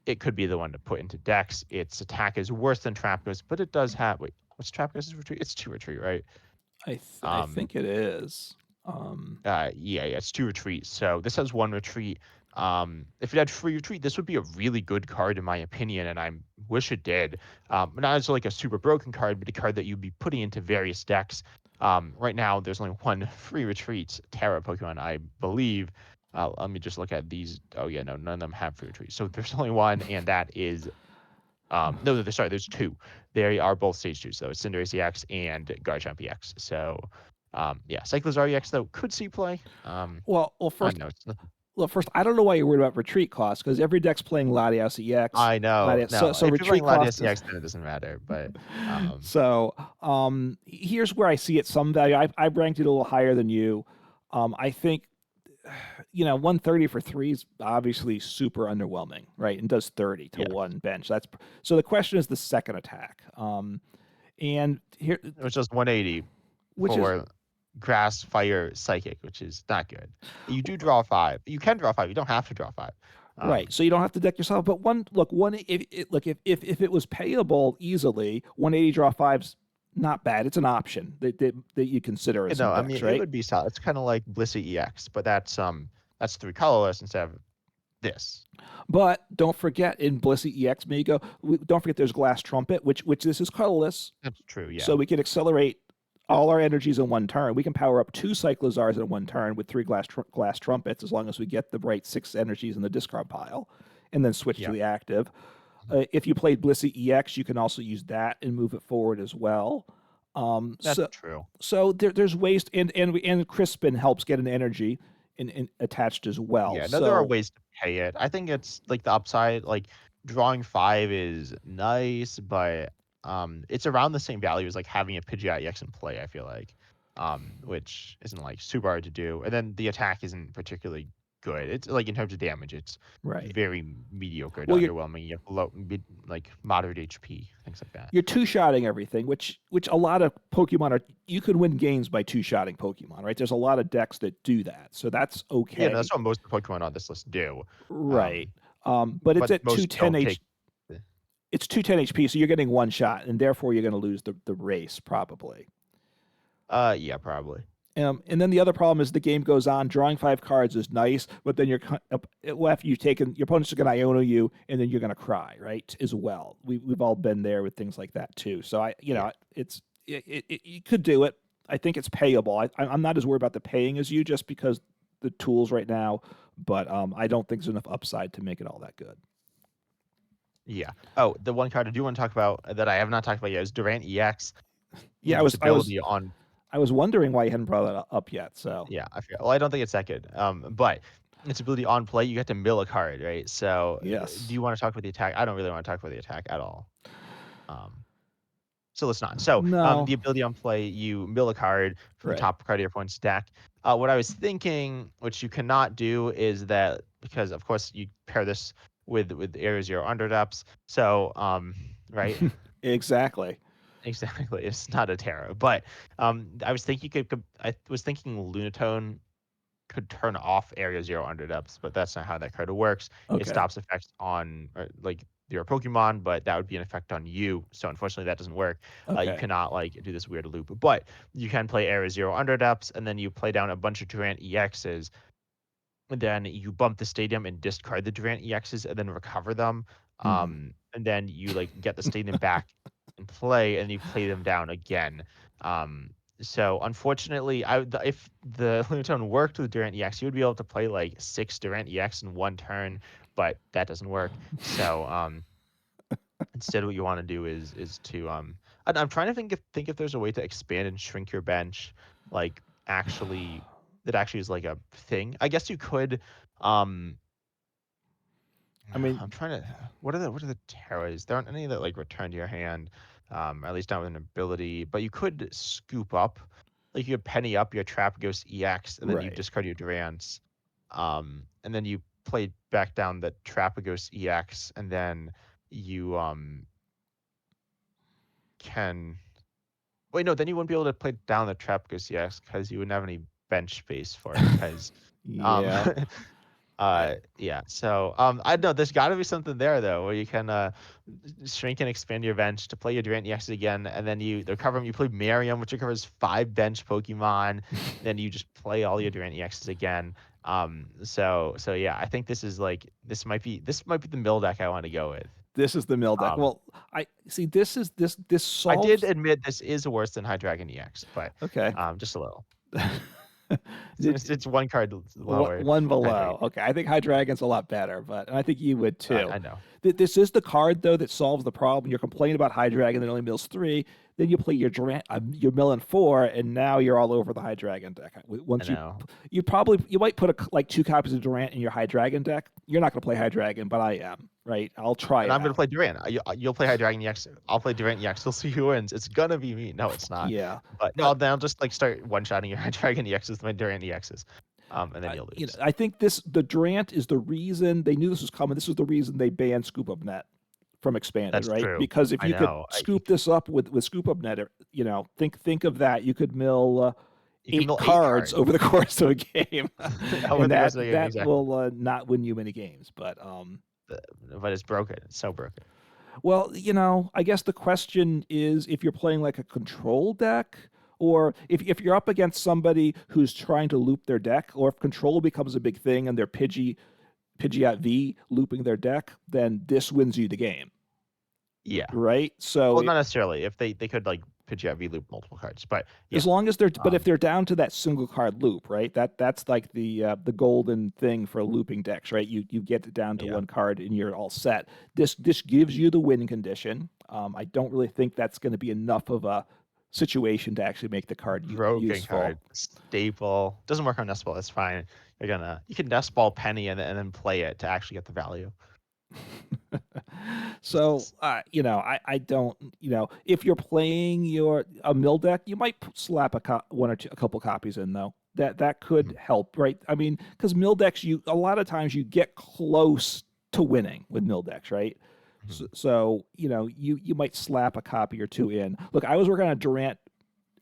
it could be the one to put into decks. Its attack is worse than Trapghost, but it does have what's Trapghost's retreat? It's 2 retreat, right? I Um, think it is. Um, yeah, it's 2 retreat. So this has 1 retreat. If it had free retreat, this would be a really good card in my opinion, and I wish it did. Not as like a super broken card, but a card that you'd be putting into various decks. Right now, there's only 1 free retreat Terra Pokemon, I believe. Let me just look at these. Oh yeah, no, none of them have free retreat. So there's only 1, and that is no, sorry, there's 2. They are both stage 2, so it's Cinderace EX and Garchomp EX. So, yeah, Cyclizar EX though could see play. well, I first, know it's not, I don't know why you're worried about retreat costs because every deck's playing Latias EX. I know. So No, so if you're playing retreat cost Latias is EX, then it doesn't matter. But um, so. Here's where I see it some value. I ranked it a little higher than you. I think 130 for 3 is obviously super underwhelming, right? And does 30 to yeah, 1 bench. So the question is the second attack. And here, it was just 180 which is for Grass, Fire, Psychic, which is not good. You do draw 5. You can draw 5. You don't have to draw 5. right. Um, So you don't have to deck yourself. But if it was payable easily, 180 draw five's not bad. It's an option that you consider in you some know, I decks, mean, it right? would be solid. It's kind of like Blissey EX, but that's 3 colorless instead of this. But don't forget in Blissey EX, Migo, don't forget there's Glass Trumpet, which this is colorless, That's true. Yeah. so we can accelerate all our energies in 1 turn. We can power up 2 Cyclozars in 1 turn with 3 glass trumpets as long as we get the right 6 energies in the discard pile, and then switch to Yeah. the active. If you played Blissey EX, you can also use that and move it forward as well. Um, That's so true. there's ways, and Crispin helps get an energy in attached as well. Yeah, no, there are So ways to pay it. I think it's like the upside, like drawing 5 is nice, but it's around the same value as like having a Pidgeot EX in play, I feel like. Which isn't like super hard to do. And then the attack isn't particularly good. It's like in terms of damage, it's right. very mediocre to Well, you're underwhelming. You have like moderate HP, things like that. you're two-shotting everything, which a lot of Pokemon are. You can win games by two-shotting Pokemon, right? There's a lot of decks that do that, so that's Yeah, no, that's okay, what most of the Pokemon on this list do. right? Um, But it's but at most 210 don't take. H. It's 210 HP, so you're getting one shot, and therefore you're going to lose the race probably. Yeah, probably. And then the other problem is the game goes on. Drawing 5 cards is nice, but then after you've taken your opponent's going to Iono you, and then you're going to cry, right? As well, we've all been there with things like that too. So Yeah. you could do it. I think it's payable. I'm not as worried about the paying as you, just because the tools right now, but I don't think there's enough upside to make it all that good. Yeah. Oh, the one card I do want to talk about that I have not talked about yet is Durant EX. Yeah, Its ability on I was wondering why you hadn't brought that up yet. So yeah, I forgot. Well, I don't think it's that good. But its ability on play, you get to mill a card, right? So, do yes, you want to talk about the attack? I don't really want to talk about the attack at all. Um, so let's not. So, no, the ability on play, you mill a card from the right. top card of your opponent's deck. What I was thinking, which you cannot do, is that because of course you pair this with Area Zero Underdepths. So, right. Exactly. Exactly. It's not a Terra, but I was thinking I was thinking Lunatone could turn off Area Zero Underdepths, but that's not how that card works. It Okay. stops effects on like your Pokemon, but that would be an effect on you. So unfortunately, that doesn't work. You Okay. cannot like do this weird loop, but you can play Area Zero Underdepths, and then you play down a bunch of Durant EXs, and then you bump the stadium and discard the Durant EXs, and then recover them. Hmm. And then you like get the stadium back and play, and you play them down again. So unfortunately, if the Lunatone worked with Durant EX, you would be able to play like 6 Durant EX in 1 turn, but that doesn't work. So instead, what you want to do is to I'm trying to think if there's a way to expand and shrink your bench, like actually that actually is like a thing. I guess you could. Um, I mean, I'm trying to. What are the terras? There aren't any that like return to your hand, at least not with an ability. But you could scoop up, like you could penny up your Trap Ghost EX, and then you right. discard your Durants, and then you play back down the Trapagos EX, and then you can Wait, no, then you wouldn't be able to play down the Trapgus EX because you wouldn't have any bench space for it. Because um, Yeah. I yeah. So I know there's got to be something there though, where you can shrink and expand your bench to play your Durant EX again, and then you they cover them. You play Miriam, which recovers 5 bench Pokemon. Then you just play all your Durant EXs again. So yeah, I think this might be the mill deck I want to go with. This is the mill deck. Um, Well, I see. This I did solves. admit this is worse than Hydreigon EX, but Okay. just a little. Did, It's one card lower one than Hydreigon. below. Okay, I think Hydreigon's a lot better, but and I think you would I, too. I know. This is the card though that solves the problem. You're complaining about Hydreigon that only mills 3. Then you play your you're milling 4, and now you're all over the Hydreigon deck. I Once know. you might put like 2 copies of Durant in your Hydreigon deck. You're not going to play Hydreigon, but I am. Right? I'll try And it I'm gonna out. play Durant. You'll play Hydreigon EX. I'll play Durant EX. We'll see who wins. It's gonna be me. No, it's not. Yeah, But no, but then I'll just like start one-shotting your Hydreigon EXs with my Durant EXs. And then you'll lose. I think the Durant is the reason they knew this was coming. This is the reason they banned Scoop Up Net from expanded, That's right? true. Because if I you could know. scoop this up with Scoop Up Net, think of that. You could mill You can 8 mill 8 cards cards over the course of a game, over and the course that of the game. that Exactly. will not win you many games. But it's broken. It's so broken. Well, I guess the question is if you're playing like a control deck, or if you're up against somebody who's trying to loop their deck, or if control becomes a big thing and they're Pidgeot V looping their deck, then this wins you the game, Yeah. right? So Well, not necessarily. If they could like Pidgeot V loop multiple cards, but yeah. as long as but if Um, they're down to that single card loop, right? That's like the golden thing for looping decks, right? You get it down to yeah. one card and you're all set. This gives you the win condition. I don't really think that's going to be enough of a situation to actually make the card Broken useful. card. Staple. Doesn't work on Nest Ball. That's fine. You can Nest Ball Penny and then play it to actually get the value. So I don't if you're playing a mill deck, you might slap a couple copies in though. That could Mhm. help, right? I mean, because mill decks, a lot of times you get close to winning with mill decks, right? Mhm. So you might slap a copy or 2 in. Look, I was working on a Durant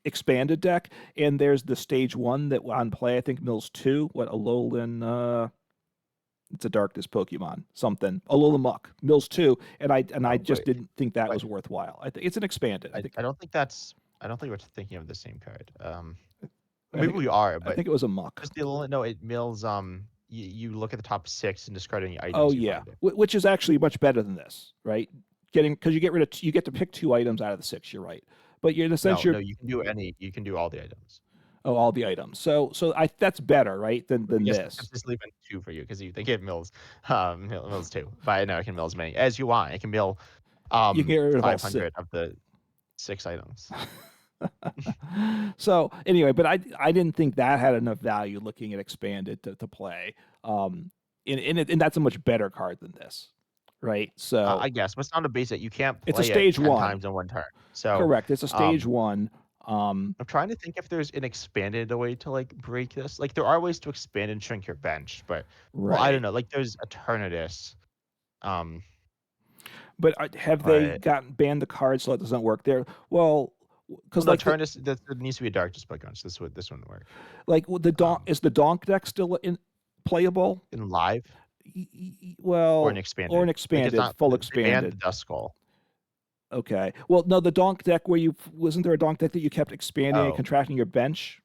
expanded deck, and there's the stage 1 that on play. I think mills 2. What Alolan? It's a darkness Pokemon, something. Alola Muck, Mills 2, and I Oh, just wait. didn't think that Wait. was worthwhile. I think it's an expanded. I don't think we're thinking of the same card. I Maybe think we are, I but think it was a Muck. just the only no, it mills. You look at the top 6 and discard any Oh items you yeah, find it. which is actually much better than this, right? Because you get to pick 2 items out of the 6. You're right, but in a sense No, you can do any. You can do all the items. all the items. So that's better, right? Than I guess this. just leaving 2 for you because they give mills, mills 2. But I know I can mill as many as you want. I can mill You can get rid of all 6. 500 of the 6 items. So anyway, but I didn't think that had enough value looking at expanded to play. And that's a much better card than this, right? So I guess, but it's not a base that you can't it's a play it stage 10 1. times in one turn. So, Correct. It's a stage um, 1. I'm trying to think if there's an expanded way to like break this. Like there are ways to expand and shrink your bench, but well, I don't Right. know. Like there's Eternatus, um, But have they but gotten banned the card so it doesn't work there? Well, because no, like Eternatus there needs to be a darkness Pokemon, so this wouldn't work. the donk Um, is the donk deck still playable? in live or an Well, or expanded. an Like it's expanded, not full they banned the expanded. Duskull. Okay. Well, no, the donk deck where you wasn't there a donk deck that you kept expanding and Oh, contracting your bench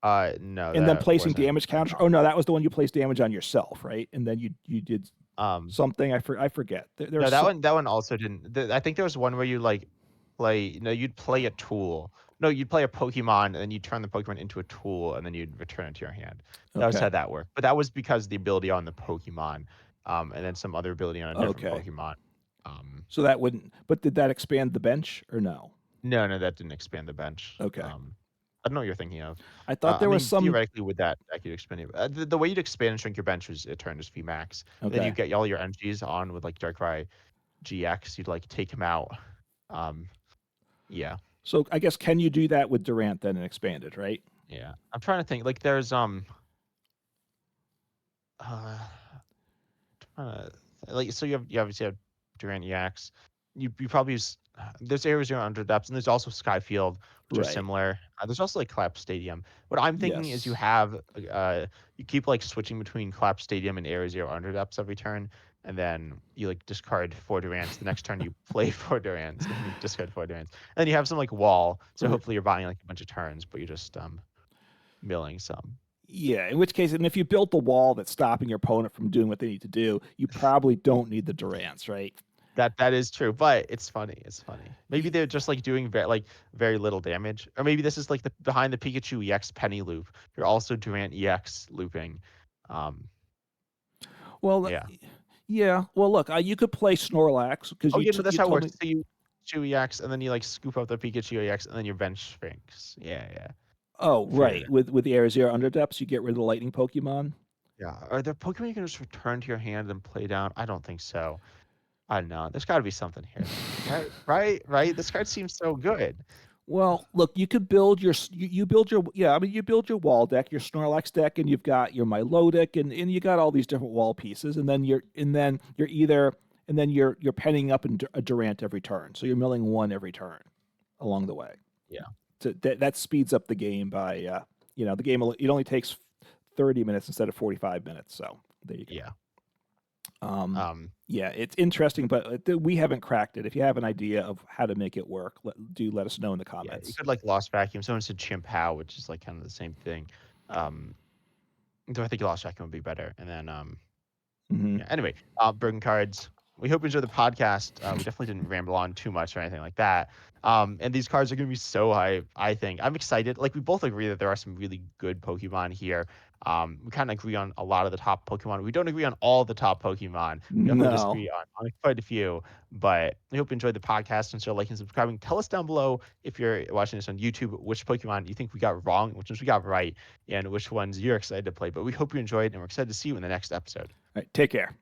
no, and then that placing wasn't damage a counters? dog. Oh no, that was the one you placed damage on yourself, right? And then you did Um, something. I forget. There no, was some, that one also didn't. I think there was one where you like play. No, you'd play a tool. No, you'd play a Pokemon and then you'd turn the Pokemon into a tool and then you'd return it to your hand. That was how okay. that worked. But that was because the ability on the Pokemon, and then some other ability on a different Okay. Pokemon. Um, So that wouldn't. But did that expand the bench or no? no, that didn't expand the bench. Okay. I don't know what you're thinking of. I thought I there was mean, some. theoretically, with that could expand it. The way you'd expand and shrink your bench was Eternus VMAX. Then you Okay. get all your energies on with like Darkrai GX. You'd like take him out. Um, yeah. So I guess can you do that with Durant then and expanded, right? Yeah, I'm trying to think. Like, there's uh, like so you obviously have Durant EX. You probably use there's areas around under depths, and there's also Skyfield, which are Right. similar. There's also like Collapse Stadium. What I'm thinking is Yes. you keep like switching between Collapse Stadium and Area Zero under depths every turn, and then you like discard 4 Durants. The next turn you play 4 Durants, and you discard 4 Durants. And then you have some like wall, so R- hopefully you're buying like a bunch of turns, but you're just milling some. Yeah, in which case, and if you built the wall that's stopping your opponent from doing what they need to do, you probably don't need the Durants, right? That is true, but it's funny. It's funny. Maybe Y- they're just like doing very little damage, or maybe this is like the behind the Pikachu EX penny loop. You're also Durant EX looping. Um, Well, yeah. yeah. Well, look, you could play Snorlax because Oh yeah, no, that's you how it told works. me. So you Pikachu EX, and then you like scoop up the Pikachu EX, and then you bench Sphinx. Yeah, yeah. Oh, For right. With the Area Zero Underdepths, you get rid of the Lightning Pokemon. yeah. Are there Pokemon you can just return to your hand and play down? I don't think so. I don't know. There's got to be something here, though. Right, right, right. This card seems so good. Well, look, you could build you build your yeah, I mean you build your wall deck, your Snorlax deck, and you've got your Milotic and you got all these different wall pieces, and then you're penning up a Durant every turn, so you're milling one every turn along the way. Yeah, That speeds up the game by the game it only takes 30 minutes instead of 45 minutes. So there you go. yeah. Um, Um, yeah, it's interesting, but we haven't cracked it. If you have an idea of how to make it work, do let us know in the Yeah, you comments. could like Lost Vacuum. Someone said Chimpow, which is like kind of the same thing. Um, though I think Lost Vacuum would be better. And then Hmm. yeah. Anyway, Bergen cards. We hope you enjoyed the podcast. We definitely didn't ramble on too much or anything like that. And these cards are going to be so hype. I think I'm excited. Like we both agree that there are some really good Pokemon here. We kind of agree on a lot of the top Pokemon. We don't agree on all the top Pokemon. We definitely No. disagree on quite a few. But we hope you enjoyed the podcast and start liking and subscribing. Tell us down below if you're watching this on YouTube which Pokemon you think we got wrong, which ones we got right, and which ones you're excited to play. But we hope you enjoyed, and we're excited to see you in the next episode. All right, take care.